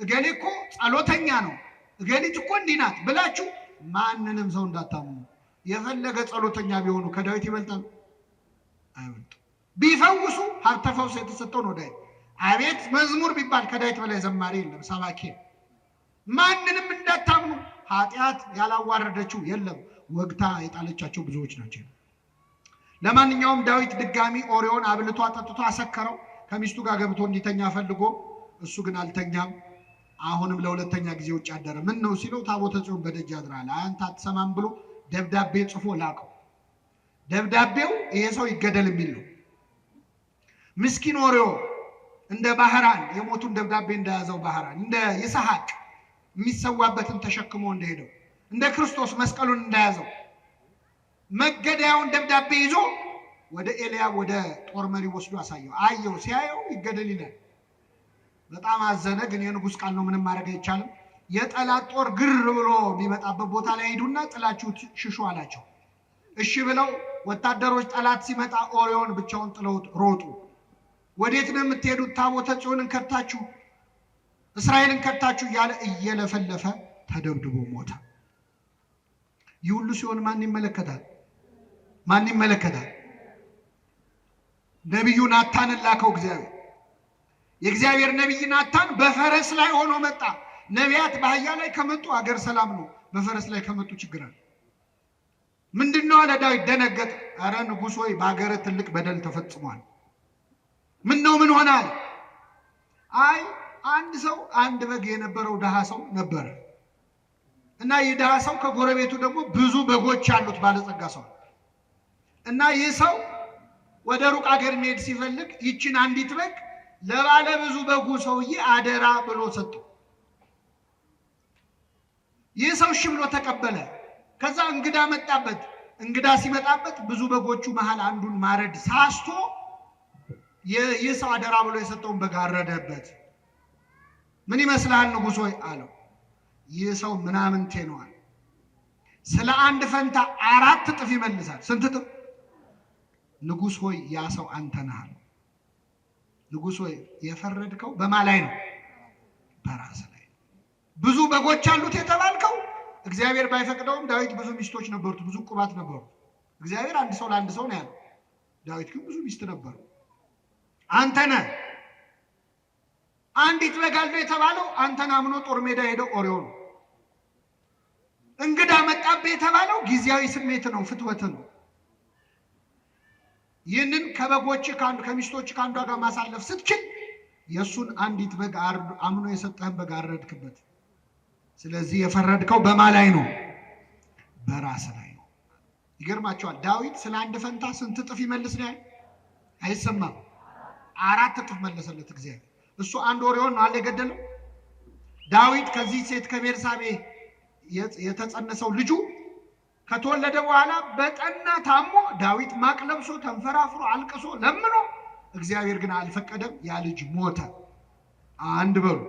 እገሌ እኮ ጸሎተኛ ነው፣ እገሌት እኮ እንዲህ ናት ብላችሁ ማንንም ሰው እንዳታምኑ። የፈለገ ጸሎተኛ ቢሆኑ ከዳዊት ይበልጣል? አይበልጡ። ቢፈውሱ ሀብተ ፈውስ የተሰጠው ነው ዳዊት። አቤት መዝሙር ቢባል ከዳዊት በላይ ዘማሪ የለም፣ ሰባኪ። ማንንም እንዳታምኑ። ኃጢአት ያላዋረደችው የለም። ወግታ የጣለቻቸው ብዙዎች ናቸው። ለማንኛውም ዳዊት ድጋሚ ኦርዮን አብልቶ አጠጥቶ አሰከረው። ከሚስቱ ጋር ገብቶ እንዲተኛ ፈልጎ እሱ ግን አልተኛም። አሁንም ለሁለተኛ ጊዜ ውጭ አደረ። ምን ነው ሲለው ታቦተ ጽዮን በደጅ ያድራል፣ አንተ አትሰማም ብሎ ደብዳቤ ጽፎ ላከው። ደብዳቤው ይሄ ሰው ይገደል የሚል ነው። ምስኪን ኦርዮ እንደ ባህራን የሞቱን ደብዳቤ እንደያዘው ባህራን እንደ ይስሐቅ የሚሰዋበትን ተሸክሞ እንደሄደው እንደ ክርስቶስ መስቀሉን እንደያዘው መገደያውን ደብዳቤ ይዞ ወደ ኤልያብ ወደ ጦር መሪ ወስዶ አሳየው። አየው። ሲያየው ይገደል ይላል። በጣም አዘነ። ግን የንጉስ ቃል ነው፣ ምንም ማድረግ አይቻልም። የጠላት ጦር ግር ብሎ የሚመጣበት ቦታ ላይ ሄዱና ጥላችሁ ሽሹ አላቸው። እሺ ብለው ወታደሮች ጠላት ሲመጣ ኦርዮን ብቻውን ጥለውት ሮጡ። ወዴት ነው የምትሄዱት? ታቦተ ጽዮንን ከታችሁ፣ እስራኤልን ከታችሁ እያለ እየለፈለፈ ተደብድቦ ሞተ። ይህ ሁሉ ሲሆን ማን ይመለከታል? ማን ይመለከታል? ነቢዩ ናታንን ላከው እግዚአብሔር። የእግዚአብሔር ነቢይ ናታን በፈረስ ላይ ሆኖ መጣ። ነቢያት በአህያ ላይ ከመጡ አገር ሰላም ነው፣ በፈረስ ላይ ከመጡ ችግር አለ። ምንድነው አለ ዳዊት። ደነገጠ። አረ ንጉሥ ሆይ በአገር ትልቅ በደል ተፈጽሟል። ምን ነው ምን ሆነ አለ። አይ አንድ ሰው አንድ በግ የነበረው ድሃ ሰው ነበረ እና ይህ ድሃ ሰው ከጎረቤቱ ደግሞ ብዙ በጎች ያሉት ባለጸጋ ሰው እና ይህ ሰው ወደ ሩቅ አገር መሄድ ሲፈልግ ይችን አንዲት በግ ለባለ ብዙ በጉ ሰውዬ አደራ ብሎ ሰጠው። ይህ ሰው እሺ ብሎ ተቀበለ። ከዛ እንግዳ መጣበት። እንግዳ ሲመጣበት ብዙ በጎቹ መሃል አንዱን ማረድ ሳስቶ ይህ ሰው አደራ ብሎ የሰጠውን በግ አረደበት። ምን ይመስላል ንጉሥ ሆይ አለው። ይህ ሰው ምናምንቴ ነው አለ። ስለ አንድ ፈንታ 4 እጥፍ ይመልሳል። ስንት እጥፍ? ንጉሥ ሆይ ያ ሰው አንተ ነህ አለው። ንጉሥ ሆይ የፈረድከው በማ ላይ ነው? በራስ ላይ። ብዙ በጎች አሉት የተባልከው እግዚአብሔር ባይፈቅደውም ዳዊት ብዙ ሚስቶች ነበሩት፣ ብዙ ቁባት ነበሩት። እግዚአብሔር አንድ ሰው ለአንድ ሰው ነው ያለው። ዳዊት ግን ብዙ ሚስት ነበሩ። አንተ ነህ አንዲት በግ አለው የተባለው አንተን አምኖ ጦር ሜዳ ሄደው ኦሪዮ ነው። እንግዳ መጣብህ የተባለው ጊዜያዊ ስሜት ነው፣ ፍትወት ነው። ይህንን ከበጎች ከሚስቶች ከአንዷ ጋር ማሳለፍ ስትችል የእሱን አንዲት በግ አምኖ የሰጠህን በግ አረድክበት። ስለዚህ የፈረድከው በማ ላይ ነው? በራስ ላይ ነው። ይገርማቸዋል። ዳዊት ስለ አንድ ፈንታ ስንት እጥፍ ይመልስ ነው? አይሰማም። 4 እጥፍ መለሰለት እግዚአብሔር። እሱ አንድ ኦሪዮን አለ የገደለው። ዳዊት ከዚህ ሴት ከቤርሳቤ የተጸነሰው ልጁ ከተወለደ በኋላ በጠና ታሞ ዳዊት ማቅ ለብሶ ተንፈራፍሮ አልቅሶ ለምኖ እግዚአብሔር ግን አልፈቀደም። ያ ልጅ ሞተ። አንድ በሉ።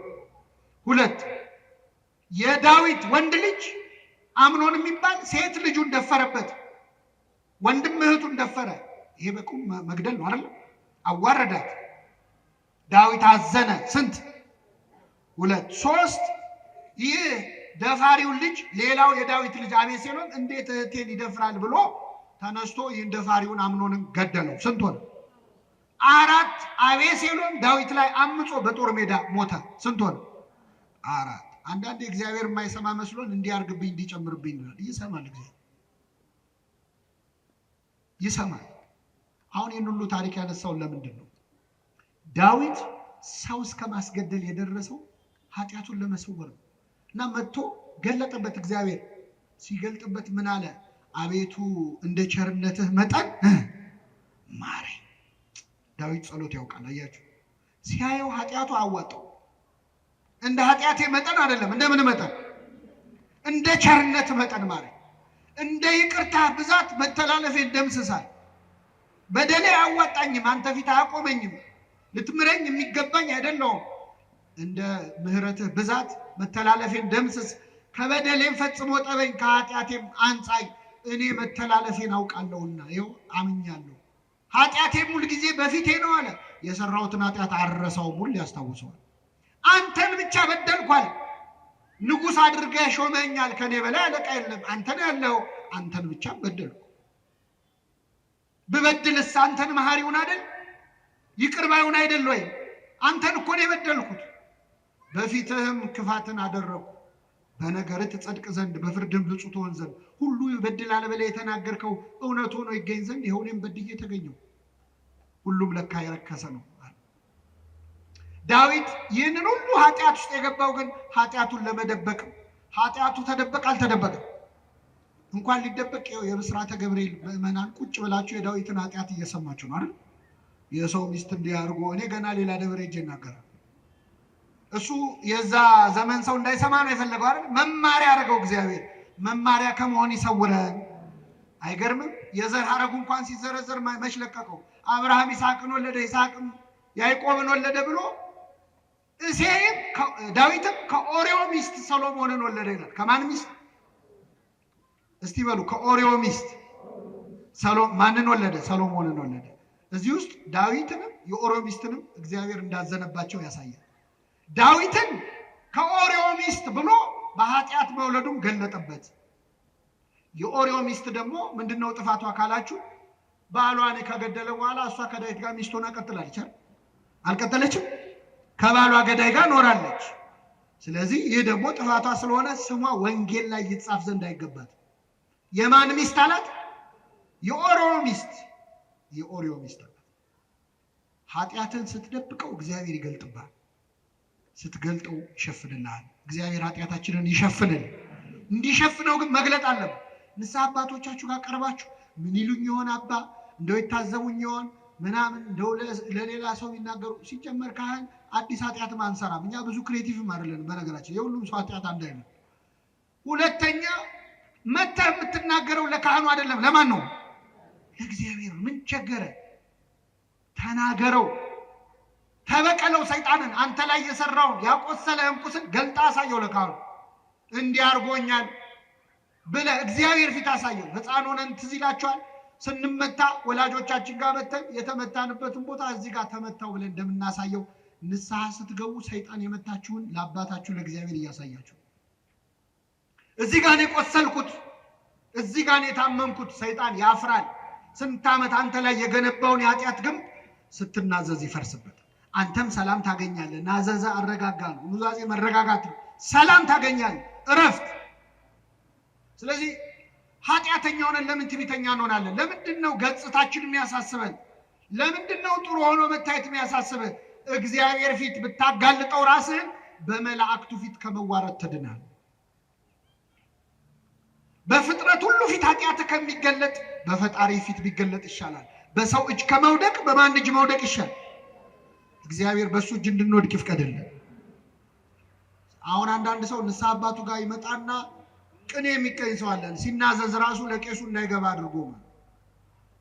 2 የዳዊት ወንድ ልጅ አምኖን የሚባል ሴት ልጁን ደፈረበት። ወንድም እህቱን ደፈረ። ይሄ በቁም መግደል ነው አይደል? አዋረዳት። ዳዊት አዘነ። ስንት? 2 3 ይህ ደፋሪውን ልጅ ሌላው የዳዊት ልጅ አቤሴሎም እንዴት እህቴን ይደፍራል ብሎ ተነስቶ ይህን ደፋሪውን አምኖንን ገደለው። ስንት ሆነ? 4 አቤሴሎም ዳዊት ላይ አምጾ በጦር ሜዳ ሞተ። ስንት ሆነ? 4 አንዳንዴ እግዚአብሔር የማይሰማ መስሎን እንዲያርግብኝ እንዲጨምርብኝ ይላል። ይሰማል። እግዚአብሔር ይሰማል። አሁን ይህን ሁሉ ታሪክ ያነሳው ለምንድን ነው? ዳዊት ሰው እስከ ማስገደል የደረሰው ኃጢአቱን ለመሰወር ነው። እና መጥቶ ገለጠበት። እግዚአብሔር ሲገልጥበት ምን አለ? አቤቱ እንደ ቸርነትህ መጠን ማረኝ። ዳዊት ጸሎት ያውቃል። አያችሁ፣ ሲያየው ኃጢአቱ አዋጣው። እንደ ኃጢአቴ መጠን አይደለም፣ እንደምን መጠን? እንደ ቸርነት መጠን ማረኝ። እንደ ይቅርታ ብዛት መተላለፌን ደምስሳል። በደሌ አያዋጣኝም፣ አንተ ፊት አያቆመኝም። ልትምረኝ የሚገባኝ አይደለሁም። እንደ ምህረትህ ብዛት መተላለፌን ደምስስ፣ ከበደሌም ፈጽሞ ጠበኝ፣ ከኃጢአቴም አንጻኝ። እኔ መተላለፌን አውቃለሁና ይኸው አምኛለሁ። ኃጢአቴም ሁል ጊዜ በፊቴ ነው አለ። የሰራሁትን ኃጢአት አልረሳውም፣ ሁሉ ያስታውሰዋል። አንተን ብቻ በደልኳል። ንጉሥ አድርገህ ሾመኛል። ከኔ በላይ አለቃ የለም። አንተ ነው ያለው። አንተን ብቻ በደልኩ። ብበድልስ አንተን መሐሪውን አይደል? ይቅር ባዩን አይደል ወይ? አንተን እኮ ነው የበደልኩት። በፊትህም ክፋትን አደረኩ፣ በነገርህ ትጸድቅ ዘንድ በፍርድም ንጹሕ ትሆን ዘንድ። ሁሉ ይበድላል ብለህ የተናገርከው እውነት ሆኖ ይገኝ ዘንድ ይኸው እኔም በድዬ ተገኘሁ። ሁሉም ለካ የረከሰ ነው። ዳዊት ይህንን ሁሉ ኃጢአት ውስጥ የገባው ግን ኃጢአቱን ለመደበቅ። ኃጢአቱ ተደበቅ አልተደበቀም? እንኳን ሊደበቅ የብስራተ ገብርኤል ምዕመናን ቁጭ ብላችሁ የዳዊትን ኃጢአት እየሰማችሁ ነው አይደል? የሰው ሚስት እንዲያርጎ እኔ ገና ሌላ ደብረ ሄጄ እናገራለሁ። እሱ የዛ ዘመን ሰው እንዳይሰማ ነው የፈለገው አይደል? መማሪያ አደረገው እግዚአብሔር። መማሪያ ከመሆን ይሰውረን። አይገርምም? የዘር ሐረጉ እንኳን ሲዘረዘር መች ለቀቀው? አብርሃም ይስሐቅን ወለደ፣ ይስሐቅም ያዕቆብን ወለደ ብሎ እሴይም ዳዊትም ከኦሪዮ ሚስት ሰሎሞንን ወለደ ይላል። ከማን ሚስት? እስቲ በሉ። ከኦሪዮ ሚስት ማንን ወለደ? ሰሎሞንን ወለደ። እዚህ ውስጥ ዳዊትንም የኦሪዮ ሚስትንም እግዚአብሔር እንዳዘነባቸው ያሳያል። ዳዊትን ከኦሪዮ ሚስት ብሎ በኃጢአት መውለዱን ገለጠበት። የኦሪዮ ሚስት ደግሞ ምንድነው ጥፋቷ ካላችሁ፣ ባሏን ከገደለ በኋላ እሷ ከዳዊት ጋር ሚስት ሆና ቀጥላለች። አልቀጠለችም? ከባሏ ገዳይ ጋር ኖራለች። ስለዚህ ይህ ደግሞ ጥፋቷ ስለሆነ ስሟ ወንጌል ላይ ይጻፍ ዘንድ አይገባት። የማን ሚስት አላት? የኦሪዮ ሚስት። የኦሪዮ ሚስት አላት። ኃጢአትን ስትደብቀው እግዚአብሔር ይገልጥባል፣ ስትገልጠው ይሸፍንልሃል። እግዚአብሔር ኃጢአታችንን ይሸፍንል። እንዲሸፍነው ግን መግለጥ አለብን። ንስሐ አባቶቻችሁ ጋር ቀርባችሁ ምን ይሉኝ ይሆን አባ፣ እንደው ይታዘቡኝ ይሆን ምናምን፣ እንደው ለሌላ ሰው ይናገሩ። ሲጀመር ካህን አዲስ ኃጢአትም አንሰራም እኛ፣ ብዙ ክሬቲቭም አይደለንም። በነገራችን የሁሉም ሰው ኃጢአት አንድ አይነት። ሁለተኛ መተህ የምትናገረው ለካህኑ አይደለም። ለማን ነው? ለእግዚአብሔር። ምን ቸገረ? ተናገረው፣ ተበቀለው። ሰይጣንን አንተ ላይ የሰራውን ያቆሰለህን ቁስል ገልጣ አሳየው ለካህኑ። እንዲህ አድርጎኛል ብለህ እግዚአብሔር ፊት አሳየው። ሕፃን ሆነን ትዝ ይላችኋል፣ ስንመታ ወላጆቻችን ጋር መተን የተመታንበትን ቦታ እዚህ ጋር ተመታው ብለን እንደምናሳየው ንስሐ ስትገቡ ሰይጣን የመታችሁን ለአባታችሁ ለእግዚአብሔር እያሳያችሁ። እዚህ ጋር ነው የቆሰልኩት፣ እዚህ ጋር ነው የታመምኩት። ሰይጣን ያፍራል። ስንት ዓመት አንተ ላይ የገነባውን የኃጢአት ግንብ ስትናዘዝ ይፈርስበታል። አንተም ሰላም ታገኛለህ። ናዘዘ አረጋጋ ነው። ኑዛዜ መረጋጋት ነው። ሰላም ታገኛለህ፣ እረፍት። ስለዚህ ኃጢአተኛ ሆነን ለምን ትዕቢተኛ እንሆናለን? ለምንድን ነው ገጽታችን የሚያሳስበን? ለምንድን ነው ጥሩ ሆኖ መታየት የሚያሳስበን? እግዚአብሔር ፊት ብታጋልጠው ራስህን በመላእክቱ ፊት ከመዋረድ ትድናለህ። በፍጥረት ሁሉ ፊት ኃጢአት ከሚገለጥ በፈጣሪ ፊት ቢገለጥ ይሻላል። በሰው እጅ ከመውደቅ በማን እጅ መውደቅ ይሻላል? እግዚአብሔር በሱ እጅ እንድንወድቅ ይፍቀድልን። አሁን አንዳንድ ሰው ንስሐ አባቱ ጋር ይመጣና ቅኔ የሚቀኝ ሰው አለን። ሲናዘዝ ራሱ ለቄሱ እንዳይገባ አድርጎ ማለት።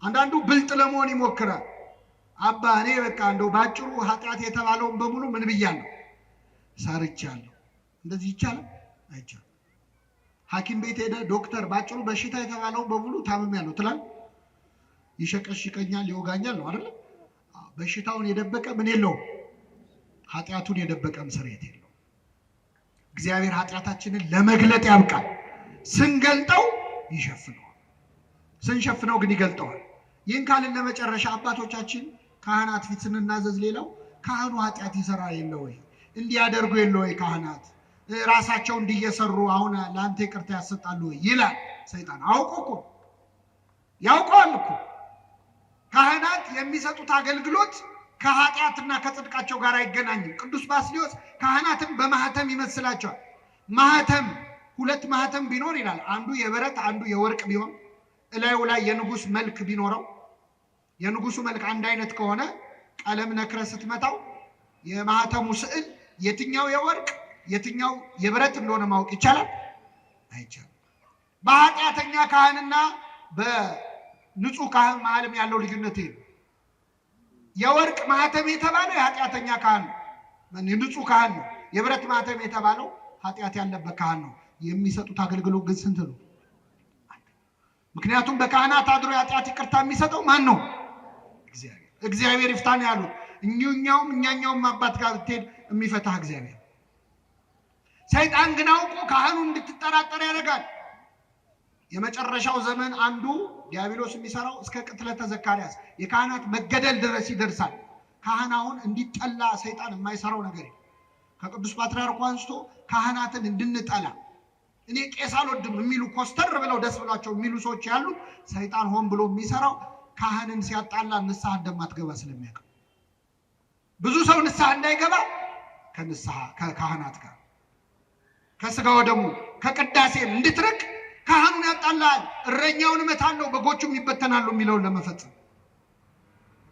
አንዳንዱ ብልጥ ለመሆን ይሞክራል። አባ እኔ በቃ እንደው ባጭሩ ኃጢአት የተባለውን በሙሉ ምን ብያለሁ? ሰርቻለሁ። እንደዚህ ይቻላል? አይቻልም። ሐኪም ቤት ሄደ ዶክተር ባጭሩ በሽታ የተባለውን በሙሉ ታምሜያለሁ ትላል። ይሸቀሽቀኛል፣ ይወጋኛል ነው አይደል? በሽታውን የደበቀ ምን የለውም፣ ኃጢአቱን የደበቀም ስርየት የለውም። እግዚአብሔር ኃጢአታችንን ለመግለጥ ያብቃል። ስንገልጠው ይሸፍነዋል፣ ስንሸፍነው ግን ይገልጠዋል። ይህን ካልን ለመጨረሻ አባቶቻችን ካህናት ፊት ስንናዘዝ ሌላው ካህኑ ኃጢአት ይሰራ የለ ወይ? እንዲያደርጉ የለ ወይ? ካህናት ራሳቸው እንዲየሰሩ አሁን ለአንተ ይቅርታ ያሰጣሉ ወይ ይላል ሰይጣን። አውቆ እኮ ያውቀዋል እኮ። ካህናት የሚሰጡት አገልግሎት ከኃጢአትና ከጽድቃቸው ጋር አይገናኝም። ቅዱስ ባስልዮስ ካህናትን በማህተም ይመስላቸዋል። ማህተም ሁለት ማህተም ቢኖር ይላል፣ አንዱ የብረት አንዱ የወርቅ ቢሆን እላዩ ላይ የንጉስ መልክ ቢኖረው፣ የንጉሱ መልክ አንድ አይነት ከሆነ ቀለም ነክረ ስትመታው የማህተሙ ስዕል የትኛው የወርቅ የትኛው የብረት እንደሆነ ማወቅ ይቻላል? አይቻልም። በኃጢአተኛ ካህንና በንጹህ ካህን መሃልም ያለው ልዩነት ይሄ ነው። የወርቅ ማህተም የተባለው የኃጢአተኛ ካህን ነው፣ የንጹህ ካህን ነው። የብረት ማህተም የተባለው ኃጢአት ያለበት ካህን ነው። የሚሰጡት አገልግሎት ግን ስንት ነው? ምክንያቱም በካህናት አድሮ የኃጢአት ይቅርታ የሚሰጠው ማን ነው? እግዚአብሔር ይፍታን ያሉት። እኛኛውም አባት ጋር ብትሄድ የሚፈታህ እግዚአብሔር። ሰይጣን ግን አውቆ ካህኑን እንድትጠራጠር ያደርጋል። የመጨረሻው ዘመን አንዱ ዲያብሎስ የሚሰራው እስከ ቅትለተ ዘካርያስ የካህናት መገደል ድረስ ይደርሳል። ካህናውን እንዲጠላ ሰይጣን የማይሰራው ነገር ከቅዱስ ፓትርያርኩ አንስቶ ካህናትን እንድንጠላ እኔ ቄስ አልወድም የሚሉ ኮስተር ብለው ደስ ብሏቸው የሚሉ ሰዎች ያሉ ሰይጣን ሆን ብሎ የሚሰራው ካህንን ሲያጣላ ንስሐ እንደማትገባ ስለሚያውቅ ብዙ ሰው ንስሐ እንዳይገባ ከካህናት ጋር ከስጋ ወደሙ ከቅዳሴ እንድትርቅ ካህኑን ያጣላል። እረኛውን እመታለሁ በጎቹም ይበተናሉ የሚለውን ለመፈጸም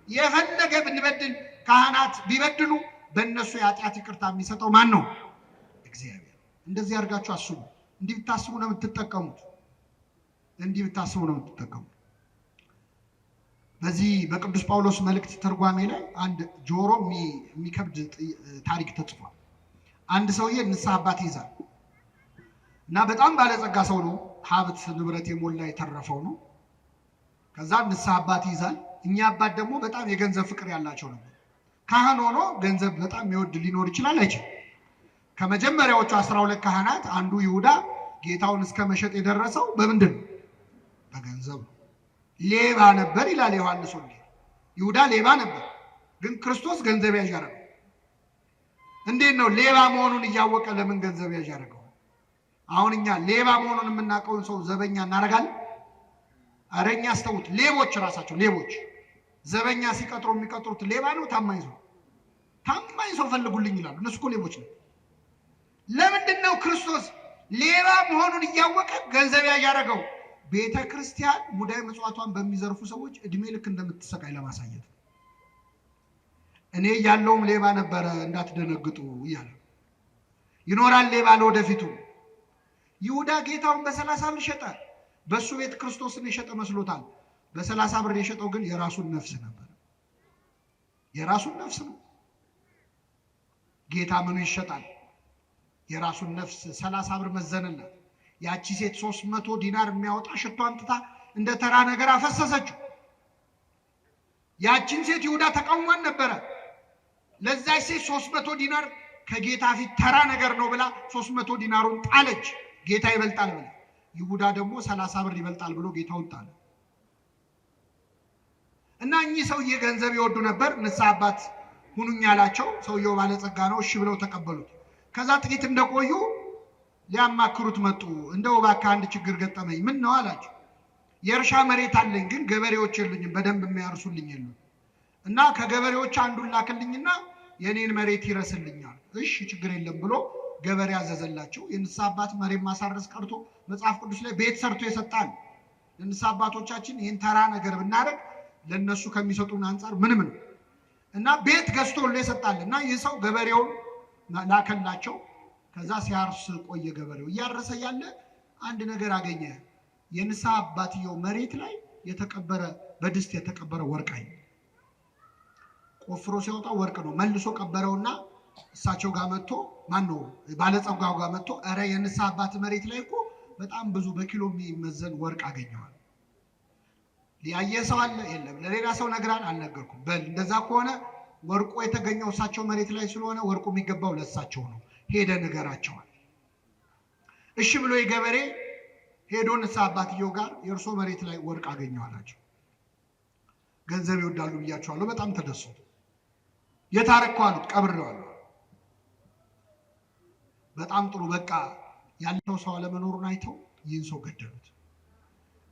የፈለገ ብንበድል ካህናት ቢበድሉ በእነሱ የኃጢአት ይቅርታ የሚሰጠው ማን ነው? እግዚአብሔር። እንደዚህ አድርጋችሁ አስቡ። እንዲህ ብታስቡ ነው የምትጠቀሙት። እንዲህ ብታስቡ ነው የምትጠቀሙት። በዚህ በቅዱስ ጳውሎስ መልእክት ትርጓሜ ላይ አንድ ጆሮ የሚከብድ ታሪክ ተጽፏል። አንድ ሰውዬ ንስሐ አባት ይዛል እና በጣም ባለጸጋ ሰው ነው። ሀብት ንብረት የሞላ የተረፈው ነው። ከዛ ንስሐ አባት ይዛል። እኛ አባት ደግሞ በጣም የገንዘብ ፍቅር ያላቸው ነበር። ካህን ሆኖ ገንዘብ በጣም የሚወድ ሊኖር ይችላል አይችል? ከመጀመሪያዎቹ 12 ካህናት አንዱ ይሁዳ ጌታውን እስከ መሸጥ የደረሰው በምንድን ነው? በገንዘብ ነው። ሌባ ነበር ይላል ዮሐንስ ወንጌል። ይሁዳ ሌባ ነበር፣ ግን ክርስቶስ ገንዘብ ያዥ አደረገው። እንዴት ነው ሌባ መሆኑን እያወቀ ለምን ገንዘብ ያዥ አደረገው? አሁን እኛ ሌባ መሆኑን የምናውቀውን ሰው ዘበኛ እናደርጋለን? ኧረ እኛ አስተውት። ሌቦች ራሳቸው ሌቦች ዘበኛ ሲቀጥሩ የሚቀጥሩት ሌባ ነው ታማኝ ሰው ፈልጉልኝ ይላሉ። እነሱ እኮ ሌቦች ነው። ለምንድን ነው ክርስቶስ ሌባ መሆኑን እያወቀ ገንዘብ ያዥ ያደረገው? ቤተ ክርስቲያን ሙዳይ ምጽዋቷን በሚዘርፉ ሰዎች እድሜ ልክ እንደምትሰቃይ ለማሳየት እኔ ያለውም ሌባ ነበረ እንዳትደነግጡ እያለ ይኖራል ሌባ ለወደፊቱ። ይሁዳ ጌታውን በ30 ብር ሸጠ። በሱ ቤት ክርስቶስን የሸጠ መስሎታል። በ30 ብር የሸጠው ግን የራሱን ነፍስ ነበር። የራሱን ነፍስ ነው። ጌታ ምኑ ይሸጣል? የራሱን ነፍስ 30 ብር መዘነላት። ያቺ ሴት 300 ዲናር የሚያወጣ ሽቶ አምጥታ እንደ ተራ ነገር አፈሰሰችው። ያቺን ሴት ይሁዳ ተቃውሟን ነበረ። ለዛች ሴት 300 ዲናር ከጌታ ፊት ተራ ነገር ነው ብላ 300 ዲናሩን ጣለች። ጌታ ይበልጣል ብለ ይሁዳ ደግሞ 30 ብር ይበልጣል ብሎ ጌታውን ጣለ። እና እኚህ ሰውዬ ገንዘብ ይወዱ ነበር። ንስሐ አባት ሁኑኝ አላቸው። ሰውየው ባለጸጋ ነው፣ እሺ ብለው ተቀበሉት። ከዛ ጥቂት እንደቆዩ ሊያማክሩት መጡ። እንደው እባክህ አንድ ችግር ገጠመኝ። ምን ነው አላቸው። የእርሻ መሬት አለኝ፣ ግን ገበሬዎች የሉኝም፣ በደንብ የሚያርሱልኝ የሉም እና ከገበሬዎች አንዱን ላክልኝና የኔን መሬት ይረስልኛል። እሺ ችግር የለም ብሎ ገበሬ ያዘዘላቸው። የንስሐ አባት መሬት ማሳረስ ቀርቶ መጽሐፍ ቅዱስ ላይ ቤት ሰርቶ ይሰጣል። የንስሐ አባቶቻችን ይህን ተራ ነገር ብናደርግ ለነሱ ከሚሰጡን አንጻር ምንም ነው እና ቤት ገዝቶልህ ይሰጣል። እና ይህ ሰው ገበሬውን ላከላቸው። ከዛ ሲያርስ ቆየ። ገበሬው እያረሰ ያለ አንድ ነገር አገኘ። የንስሐ አባትየው መሬት ላይ የተቀበረ በድስት የተቀበረ ወርቅ አይ ቆፍሮ ሲያወጣ ወርቅ ነው። መልሶ ቀበረውና እሳቸው ጋር መጥቶ ማን ነው ባለጸጋው ጋር መጥቶ አረ የንስሐ አባት መሬት ላይ እኮ በጣም ብዙ በኪሎ የሚመዘን ወርቅ አገኘዋል። ሊያየ ሰው አለ የለም? ለሌላ ሰው ነግራን አልነገርኩም። በል እንደዛ ከሆነ ወርቁ የተገኘው እሳቸው መሬት ላይ ስለሆነ ወርቁ የሚገባው ለእሳቸው ነው፣ ሄደ ንገራቸዋል። እሺ ብሎ የገበሬ ሄዶ ንስሐ አባትየው ጋር የእርሶ መሬት ላይ ወርቅ አገኘው አላቸው። ገንዘብ ይወዳሉ ብያቸዋለሁ። በጣም ተደሰቱ። የታረከው አሉት። ቀብሬዋለሁ። በጣም ጥሩ። በቃ ያለው ሰው አለመኖሩን አይተው ይህን ሰው ገደሉት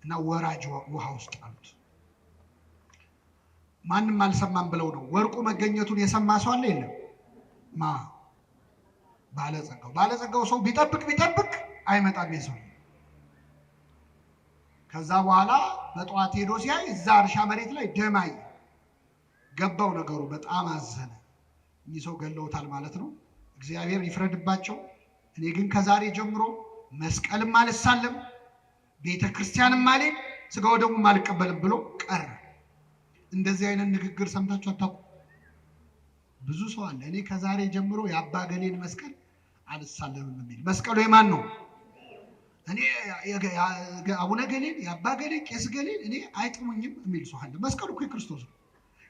እና ወራጅ ውሃ ውስጥ አሉት። ማንም አልሰማም ብለው ነው። ወርቁ መገኘቱን የሰማ ሰው አለ የለም? ባለጸጋው ሰው ቢጠብቅ አይመጣም የሰው። ከዛ በኋላ በጠዋት ሄዶ ሲያይ እዛ እርሻ መሬት ላይ ደም አየ። ገባው ነገሩ። በጣም አዘነ። እኚህ ሰው ገለውታል ማለት ነው። እግዚአብሔር ይፍረድባቸው። እኔ ግን ከዛሬ ጀምሮ መስቀልም አልሳለም፣ ቤተ ክርስቲያንም አልሄድ፣ ስጋው ደግሞ አልቀበልም ብሎ ቀረ። እንደዚህ አይነት ንግግር ሰምታችሁ አታውቁም? ብዙ ሰው አለ እኔ ከዛሬ ጀምሮ የአባ ገሌን መስቀል አልሳለምም የሚል። መስቀሉ የማን ነው? እኔ አቡነ ገሌን የአባ ገሌን ቄስ ገሌን እኔ አይጥሙኝም የሚል ሰው አለ። መስቀሉ እኮ የክርስቶስ ነው።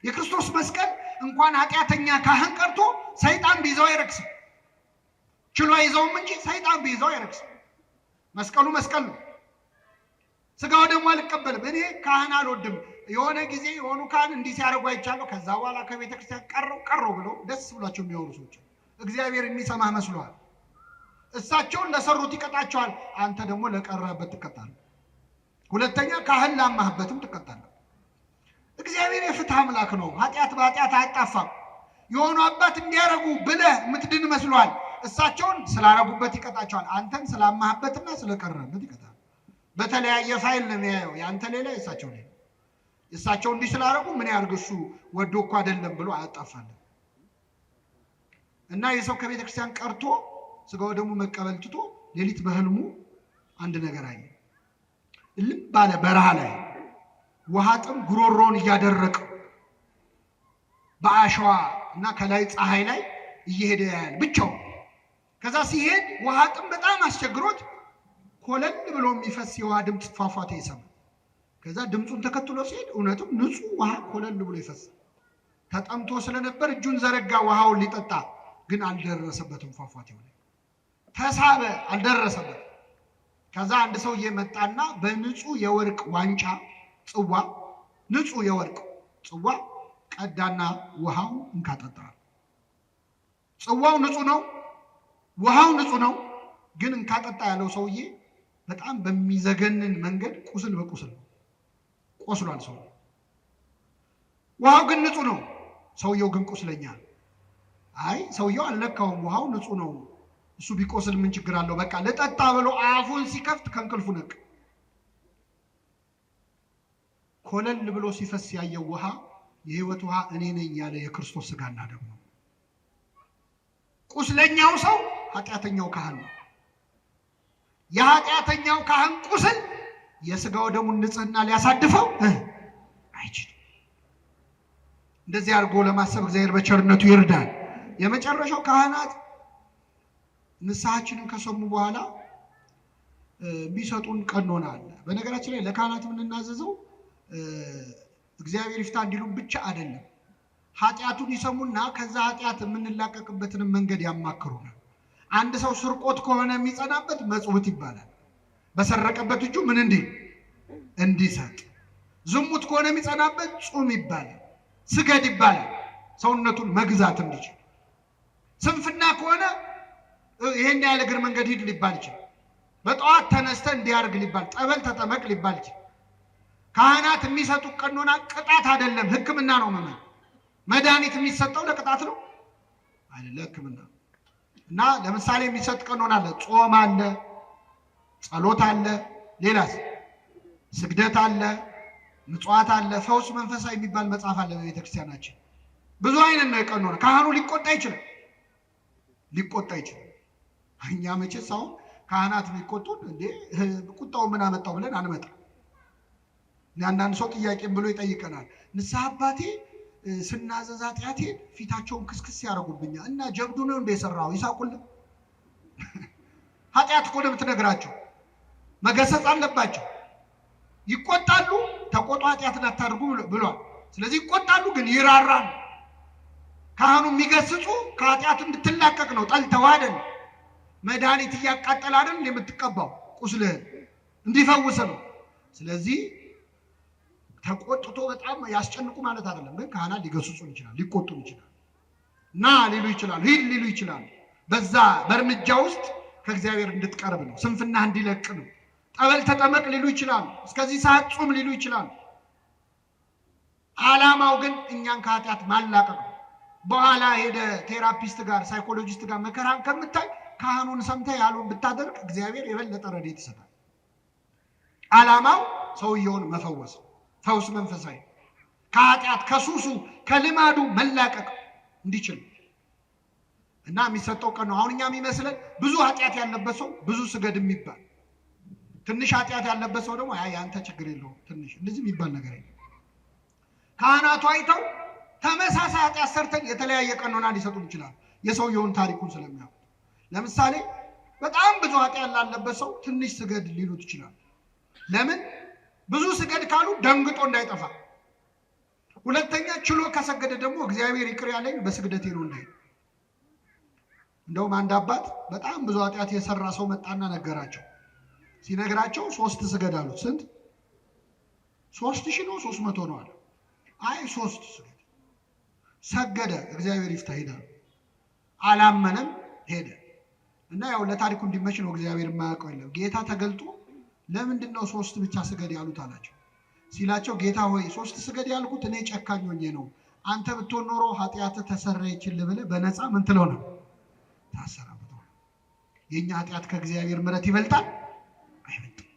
የክርስቶስ መስቀል እንኳን ኃጢአተኛ ካህን ቀርቶ ሰይጣን ቢይዘው አይረክስም። ችሎ ይዘውም እንጂ ሰይጣን ቢይዘው አይረክስም። መስቀሉ መስቀል ነው። ስጋው ደግሞ አልቀበልም። እኔ ካህን አልወድም። የሆነ ጊዜ የሆኑ ካህን እንዲህ ሲያደርጉ አይቻለሁ። ከዛ በኋላ ከቤተ ክርስቲያን ቀረው ብለው ደስ ብሏቸው የሚያወሩ ሰዎች እግዚአብሔር የሚሰማ መስሏል። እሳቸው እንደሰሩት ይቀጣቸዋል። አንተ ደግሞ ለቀረበት ትቀጣለህ። ሁለተኛ ካህን ላማህበትም ትቀጣለህ። እግዚአብሔር የፍትህ አምላክ ነው። ኃጢአት በኃጢአት አያጣፋም። የሆኑ አባት እንዲያረጉ ብለህ የምትድን መስሏል። እሳቸውን ስላረጉበት ይቀጣቸዋል። አንተን ስላማህበትና ስለቀረበት ይቀጣል። በተለያየ ፋይል ነው የሚያየው። ያንተ ሌላ የእሳቸው ሌላ። እሳቸው እንዲህ ስላረጉ ምን ያርግ እሱ ወዶ እኮ አይደለም ብሎ አያጣፋለን። እና የሰው ከቤተ ክርስቲያን ቀርቶ ስጋው ደግሞ መቀበል ትቶ ሌሊት በህልሙ አንድ ነገር አየ። እልም ባለ በረሃ ላይ ውሃ ጥም ጉሮሮን እያደረቀ በአሸዋ እና ከላይ ፀሐይ ላይ እየሄደ ያያል ብቻው። ከዛ ሲሄድ ውሃ ጥም በጣም አስቸግሮት ኮለል ብሎ የሚፈስ የውሃ ድምፅ ፏፏቴ ይሰማል። ከዛ ድምፁን ተከትሎ ሲሄድ እውነትም ንጹህ ውሃ ኮለል ብሎ ይፈሳል። ተጠምቶ ስለነበር እጁን ዘረጋ ውሃውን ሊጠጣ፣ ግን አልደረሰበትም። ፏፏቴው ላይ ተሳበ፣ አልደረሰበትም። ከዛ አንድ ሰውዬ መጣና በንጹህ የወርቅ ዋንጫ ጽዋ፣ ንጹህ የወርቅ ጽዋ ቀዳና ውሃው እንካጠጣ። ጽዋው ንጹህ ነው፣ ውሃው ንጹህ ነው። ግን እንካጠጣ ያለው ሰውዬ በጣም በሚዘገንን መንገድ ቁስል በቁስል ቆስሏል። ሰው ውሃው ግን ንጹህ ነው፣ ሰውየው ግን ቁስለኛ። አይ ሰውየው አልነካውም፣ ውሃው ንጹህ ነው፣ እሱ ቢቆስል ምን ችግር አለው? በቃ ለጠጣ ብሎ አፉን ሲከፍት ከእንቅልፉ ነቅ። ኮለል ብሎ ሲፈስ ያየው ውሃ የህይወት ውሃ እኔ ነኝ ያለ የክርስቶስ ስጋና ደም ነው። ቁስለኛው ሰው ኃጢአተኛው ካህን ነው። የኃጢአተኛው ካህን ቁስል የስጋው ደሙን ንጽህና ሊያሳድፈው አይችልም። እንደዚህ አድርጎ ለማሰብ እግዚአብሔር በቸርነቱ ይርዳል። የመጨረሻው ካህናት ንስሐችንን ከሰሙ በኋላ ቢሰጡን ቀኖና አለ። በነገራችን ላይ ለካህናት የምንናዘዘው እግዚአብሔር ይፍታ እንዲሉን ብቻ አይደለም። ኃጢአቱን ይሰሙና ከዛ ኃጢአት የምንላቀቅበትን መንገድ ያማክሩናል። አንድ ሰው ስርቆት ከሆነ የሚጸናበት መጽውት ይባላል። በሰረቀበት እጁ ምን እንዲሰጥ። ዝሙት ከሆነ የሚጸናበት ጾም ይባላል። ስገድ ይባላል። ሰውነቱን መግዛት እንዲችል። ስንፍና ከሆነ ይሄን ያለ እግር መንገድ ሂድ ሊባል ይችላል። በጠዋት ተነስተ እንዲያርግ ሊባል፣ ጠበል ተጠመቅ ሊባል ይችላል። ካህናት የሚሰጡ ቀኖና ቅጣት አይደለም፣ ሕክምና ነው። መድኃኒት የሚሰጠው ለቅጣት ነው አይደለ? ሕክምና እና ለምሳሌ የሚሰጥ ቀኖና አለ። ጾም አለ፣ ጸሎት አለ፣ ሌላስ ስግደት አለ፣ ምጽዋት አለ፣ ፈውስ መንፈሳዊ የሚባል መጽሐፍ አለ በቤተክርስቲያናችን። ብዙ አይነት ነው ቀኖና። ካህኑ ሊቆጣ ይችላል። እኛ መቼስ አሁን ካህናት ቢቆጡን እንዴ ቁጣው ምን አመጣው ብለን አንመጣ። አንዳንድ ሰው ጥያቄም ብሎ ይጠይቀናል። ንስሐ አባቴ ስናዘዝ ኃጢአቴን ፊታቸውን ክስክስ ያደርጉብኛል እና ጀብዱ ነው እንደ የሰራው ይሳቁልን። ኃጢአት እኮ ነው የምትነግራቸው፣ መገሰጽ አለባቸው። ይቆጣሉ፣ ተቆጡ፣ ኃጢአትን አታድርጉ ብሏል። ስለዚህ ይቆጣሉ፣ ግን ይራራሉ። ካህኑ የሚገስጹ ከኃጢአት እንድትላቀቅ ነው። ጠልተው አይደል? መድኃኒት እያቃጠለ አይደል የምትቀባው ቁስልህን እንዲፈውስ ነው። ስለዚህ ተቆጥቶ በጣም ያስጨንቁ ማለት አይደለም። ግን ካህናት ሊገስጹን ይችላል፣ ሊቆጡን ይችላል፣ ና ሊሉ ይችላል፣ ሂድ ሊሉ ይችላል። በዛ በእርምጃ ውስጥ ከእግዚአብሔር እንድትቀርብ ነው። ስንፍና እንዲለቅ ነው። ጠበል ተጠመቅ ሊሉ ይችላል። እስከዚህ ሰዓት ጾም ሊሉ ይችላል። ዓላማው ግን እኛን ከኃጢአት ማላቀቅ ነው። በኋላ ሄደ ቴራፒስት ጋር ሳይኮሎጂስት ጋር መከራን ከምታይ ካህኑን ሰምተ ያሉን ብታደርግ እግዚአብሔር የበለጠ ረድኤት ይሰጣል። ዓላማው ሰውየውን መፈወስ፣ ፈውስ መንፈሳዊ ከኃጢአት ከሱሱ ከልማዱ መላቀቅ እንዲችል እና የሚሰጠው ቀን ነው። አሁን እኛ የሚመስለን ብዙ ኃጢአት ያለበት ሰው ብዙ ስገድ የሚባል፣ ትንሽ ኃጢአት ያለበት ሰው ደግሞ ያንተ ችግር የለውም ትንሽ እንደዚህ የሚባል ነገር የለም። ካህናቱ አይተው ተመሳሳይ ኃጢአት ሰርተን የተለያየ ቀኖና ሊሰጡን ይችላል፣ የሰውየውን ታሪኩን ስለሚያውቁ። ለምሳሌ በጣም ብዙ ኃጢአት ላለበት ሰው ትንሽ ስገድ ሊሉት ይችላል። ለምን? ብዙ ስገድ ካሉ ደንግጦ እንዳይጠፋ። ሁለተኛ ችሎ ከሰገደ ደግሞ እግዚአብሔር ይቅር ያለኝ በስግደቴ ነው እንዳይል። እንደውም አንድ አባት በጣም ብዙ ኃጢአት የሰራ ሰው መጣና ነገራቸው። ሲነግራቸው 3 ስገድ አሉት። ስንት? 3000 ነው 300 ነው አለ። አይ 3 ስገድ ሰገደ። እግዚአብሔር ይፍታ ሄደ። አላመነም ሄደ። እና ያው ለታሪኩ እንዲመች ነው፣ እግዚአብሔር የማያውቀው የለም። ጌታ ተገልጦ ለምንድን ነው 3 ብቻ ስገድ ያሉት አላቸው። ሲላቸው ጌታ ሆይ 3 ስገድ ያልኩት እኔ ጨካኝ ሆኜ ነው። አንተ ብትሆን ኖሮ ኃጢአትህ ተሰረየችልህ ብለህ በነፃ ምን ትለው ነው ታሰራበት። የኛ ኃጢአት ከእግዚአብሔር ምሕረት ይበልጣል አይበልጥም?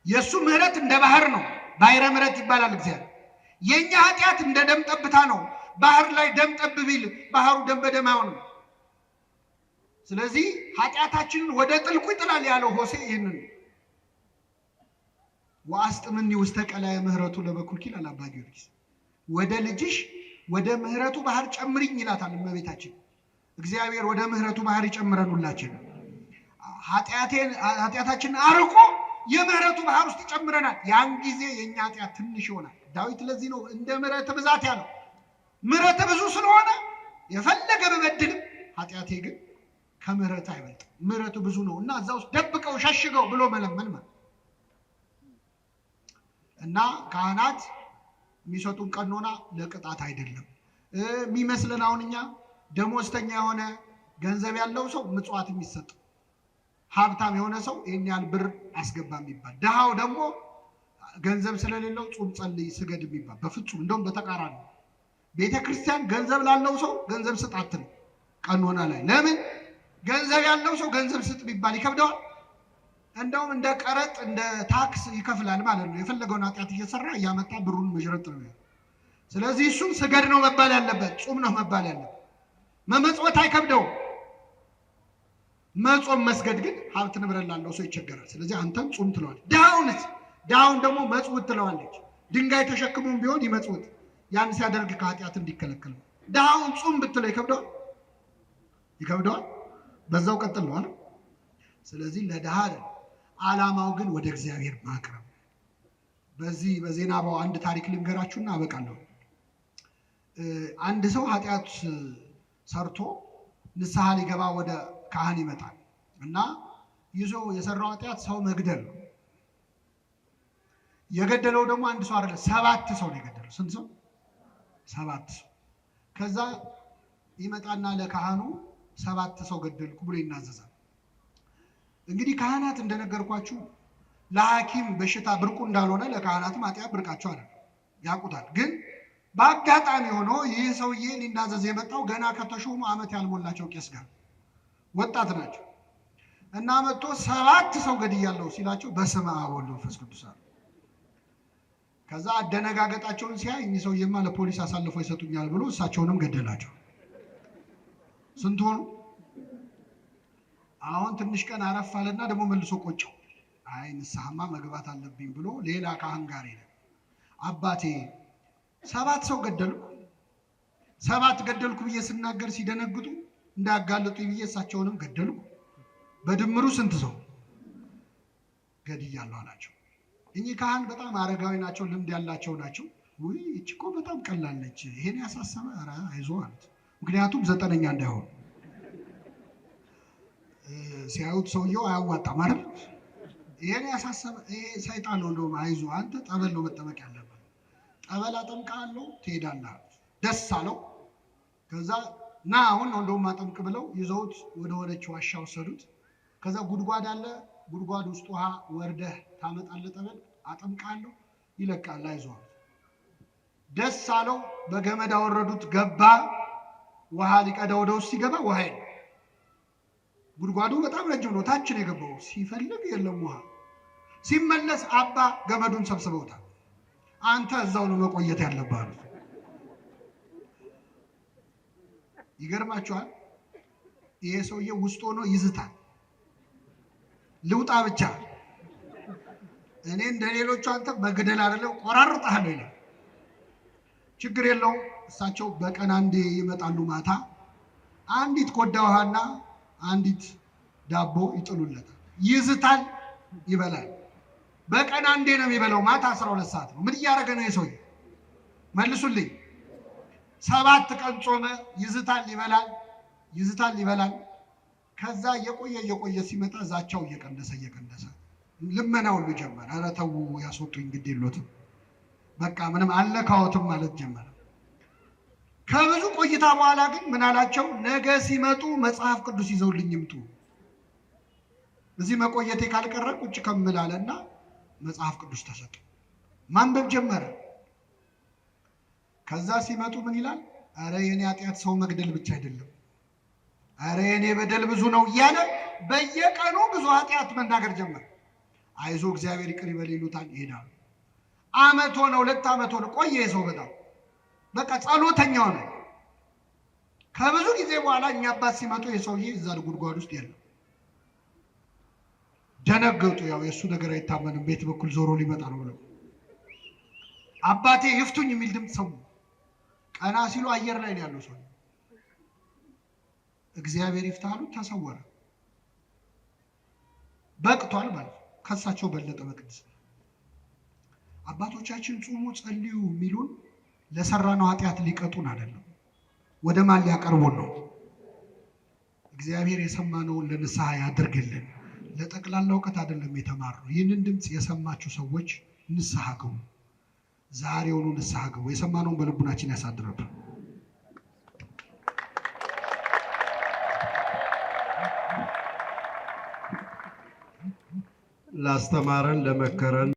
የእሱ ምሕረት እንደ ባህር ነው፣ ባሕረ ምሕረት ይባላል እግዚአብሔር። የኛ ኃጢአት እንደ ደም ጠብታ ነው። ባህር ላይ ደም ጠብ ቢል ባህሩ ደም በደም አይሆንም። ስለዚህ ኃጢአታችንን ወደ ጥልቁ ይጥላል ያለው ሆሴዕ ይህንን ወአስጥምኒ ውስተ ቀላየ ምሕረቱ ለበኩርኪ ይላል አባ ጊዮርጊስ። ወደ ልጅሽ ወደ ምሕረቱ ባህር ጨምሪኝ ይላታል እመቤታችን። እግዚአብሔር ወደ ምሕረቱ ባህር ይጨምረን ሁላችን። ኃጢአታችንን አርቆ የምሕረቱ ባህር ውስጥ ይጨምረናል። ያን ጊዜ የኛ ኃጢአት ትንሽ ይሆናል። ዳዊት ለዚህ ነው እንደ ምሕረት ብዛት ያለው። ምሕረት ብዙ ስለሆነ የፈለገ በበድልም ኃጢአቴ ግን ከምሕረት አይበልጥም። ምሕረቱ ብዙ ነው እና እዛ ውስጥ ደብቀው ሸሽገው ብሎ መለመን ማለት እና ካህናት የሚሰጡን ቀኖና ለቅጣት አይደለም የሚመስለን። አሁን እኛ ደሞዝተኛ የሆነ ገንዘብ ያለው ሰው ምጽዋት የሚሰጥ፣ ሀብታም የሆነ ሰው ይህን ያህል ብር አስገባ የሚባል፣ ድሃው ደግሞ ገንዘብ ስለሌለው ጹም፣ ጸልይ፣ ስገድ የሚባል በፍጹም እንደውም በተቃራኒ። ቤተ ክርስቲያን ገንዘብ ላለው ሰው ገንዘብ ስጥ አትልም ቀኖና ላይ። ለምን? ገንዘብ ያለው ሰው ገንዘብ ስጥ ቢባል ይከብደዋል። እንደውም እንደ ቀረጥ እንደ ታክስ ይከፍላል ማለት ነው። የፈለገውን ኃጢአት እየሰራ እያመጣ ብሩን መሽረጥ ነው። ስለዚህ እሱም ስገድ ነው መባል ያለበት፣ ጹም ነው መባል ያለበት። መመጽወት አይከብደውም። መጾም መስገድ ግን ሀብት ንብረት ላለው ሰው ይቸገራል። ስለዚህ አንተም ጹም ትለዋለች። ድሃውን ደግሞ መጽውት ትለዋለች። ድንጋይ ተሸክሞም ቢሆን ይመጽውት። ያን ሲያደርግ ከኃጢአት እንዲከለከል ነው። ድሃውን ጹም ብትለው ይከብደዋል። በዛው ቀጥል ነው። ስለዚህ ለድሃ ዓላማው ግን ወደ እግዚአብሔር ማቅረብ። በዚህ በዜናባው አንድ ታሪክ ልንገራችሁና አበቃለሁ። አንድ ሰው ኃጢአት ሰርቶ ንስሐ ሊገባ ወደ ካህን ይመጣል እና ይዞ የሰራው ኃጢአት ሰው መግደል ነው። የገደለው ደግሞ አንድ ሰው አይደለም፣ 7 ሰው ነው የገደለው። ስንት ሰው? 7 ሰው። ከዛ ይመጣና ለካህኑ 7 ሰው ገደልኩ ብሎ ይናዘዛል። እንግዲህ ካህናት እንደነገርኳችሁ ለሐኪም በሽታ ብርቁ እንዳልሆነ ለካህናትም ኃጢአት ብርቃቸው አይደለም፣ ያውቁታል። ግን በአጋጣሚ ሆኖ ይህ ሰውዬ ሊናዘዝ የመጣው ገና ከተሾሙ ዓመት ያልሞላቸው ቄስ ጋር ወጣት ናቸው እና መጥቶ 7 ሰው ገድያለሁ ሲላቸው በስመ አብ ወወልድ ወመንፈስ ቅዱስ አሉ። ከዛ አደነጋገጣቸውን ሲያይ እኚህ ሰውዬማ ለፖሊስ አሳልፎ ይሰጡኛል ብሎ እሳቸውንም ገደላቸው። ስንት ሆኑ? አሁን ትንሽ ቀን አረፍ አለና ደግሞ መልሶ ቆጨው። አይ ንስሐማ መግባት አለብኝ ብሎ ሌላ ካህን ጋር ሄደ። አባቴ 7 ሰው ገደልኩ፣ 7 ገደልኩ ብዬ ስናገር ሲደነግጡ እንዳያጋልጡኝ ብዬ እሳቸውንም ገደልኩ፣ በድምሩ ስንት ሰው ገድያለሁ አላቸው። እኚህ ካህን በጣም አረጋዊ ናቸው፣ ልምድ ያላቸው ናቸው። ውይ እቺ እኮ በጣም ቀላል ነች፣ ይሄን ያሳሰበ ኧረ አይዞህ አሉት። ምክንያቱም 9ኛ እንዳይሆን ሲያዩት ሰውየው አያዋጣም አይደል? ይሄን ያሳሰበ ይሄ ሰይጣን ነው፣ እንደውም አይዞህ አንተ ጠበል ነው መጠመቅ ያለበት፣ ጠበል አጠምቃለሁ ትሄዳለህ። ደስ አለው። ከዛ ና አሁን ነው እንደውም አጠምቅ ብለው ይዘውት ወደ ሆነች ዋሻ ወሰዱት። ከዛ ጉድጓድ አለ፣ ጉድጓድ ውስጥ ውሃ ወርደህ ታመጣለህ፣ ጠበል አጠምቃለሁ ይለቃል። አይዞህ ደስ አለው። በገመድ አወረዱት፣ ገባ። ውሃ ሊቀዳ ወደ ውስጥ ሲገባ ውሃ የለም። ጉድጓዱ በጣም ረጅም ነው፣ ታች ነው የገባው። ሲፈልግ የለም ውሃ። ሲመለስ አባ ገመዱን ሰብስበውታል። አንተ እዛው ነው መቆየት ያለብህ አሉት። ይገርማችኋል፣ ይሄ ሰውዬ ውስጥ ሆኖ ይዝታል። ልውጣ ብቻ እኔ እንደሌሎቹ አንተ መግደል አይደለም ቆራርጣለሁ ይላል። ችግር የለውም። እሳቸው በቀን አንዴ ይመጣሉ። ማታ አንዲት ኮዳ ውሃና አንዲት ዳቦ ይጥሉለታል። ይዝታል፣ ይበላል። በቀን አንዴ ነው የሚበላው። ማታ 12 ሰዓት ነው። ምን እያደረገ ነው የሰውዬ? መልሱልኝ። 7 ቀን ጾመ። ይዝታል፣ ይበላል፣ ይዝታል፣ ይበላል። ከዛ እየቆየ ሲመጣ ዛቻው እየቀነሰ ልመናው ሁሉ ጀመረ። ኧረ ተው ያስወጡኝ ግድ የሎትም በቃ ምንም አልነካዎትም ማለት ጀመረ። ከብዙ ቆይታ በኋላ ግን ምን አላቸው? ነገ ሲመጡ መጽሐፍ ቅዱስ ይዘውልኝ ይምጡ፣ እዚህ መቆየቴ ካልቀረ ቁጭ ከምል አለና መጽሐፍ ቅዱስ ተሰጠ። ማንበብ ጀመረ። ከዛ ሲመጡ ምን ይላል? ኧረ የኔ ኃጢአት ሰው መግደል ብቻ አይደለም፣ ኧረ የኔ በደል ብዙ ነው እያለ በየቀኑ ብዙ ኃጢአት መናገር ጀመረ። አይዞ እግዚአብሔር ይቅር ይበል ይሉታል፣ ይሄዳሉ። ዓመት ሆነ፣ 2 ዓመት ሆነ፣ ቆየ ሰው በቃ ጸሎተኛ ሆነ። ከብዙ ጊዜ በኋላ እኛ አባት ሲመጡ የሰውዬ እዛ ጉድጓድ ውስጥ የለም። ደነገጡ። ያው የእሱ ነገር አይታመንም፣ ቤት በኩል ዞሮ ሊመጣ ነው ብለው አባቴ ይፍቱኝ የሚል ድምፅ ሰሙ። ቀና ሲሉ አየር ላይ ነው ያለው ሰው። እግዚአብሔር ይፍታሉ፣ ተሰወረ። በቅቷል ማለት ከሳቸው በለጠ በቅድስ። አባቶቻችን ጾሙ ጸልዩ የሚሉን ለሰራነው ኃጢአት ሊቀጡን አይደለም፣ ወደ ማን ሊያቀርቡን ነው? እግዚአብሔር የሰማነውን ለንስሐ ያድርግልን። ለጠቅላላ እውቀት አይደለም የተማርነው። ይህንን ድምፅ የሰማችሁ ሰዎች ንስሐ ግቡ፣ ዛሬውኑ ንስሐ ግቡ። የሰማነውን በልቡናችን ያሳድርብን። ላስተማረን ለመከረን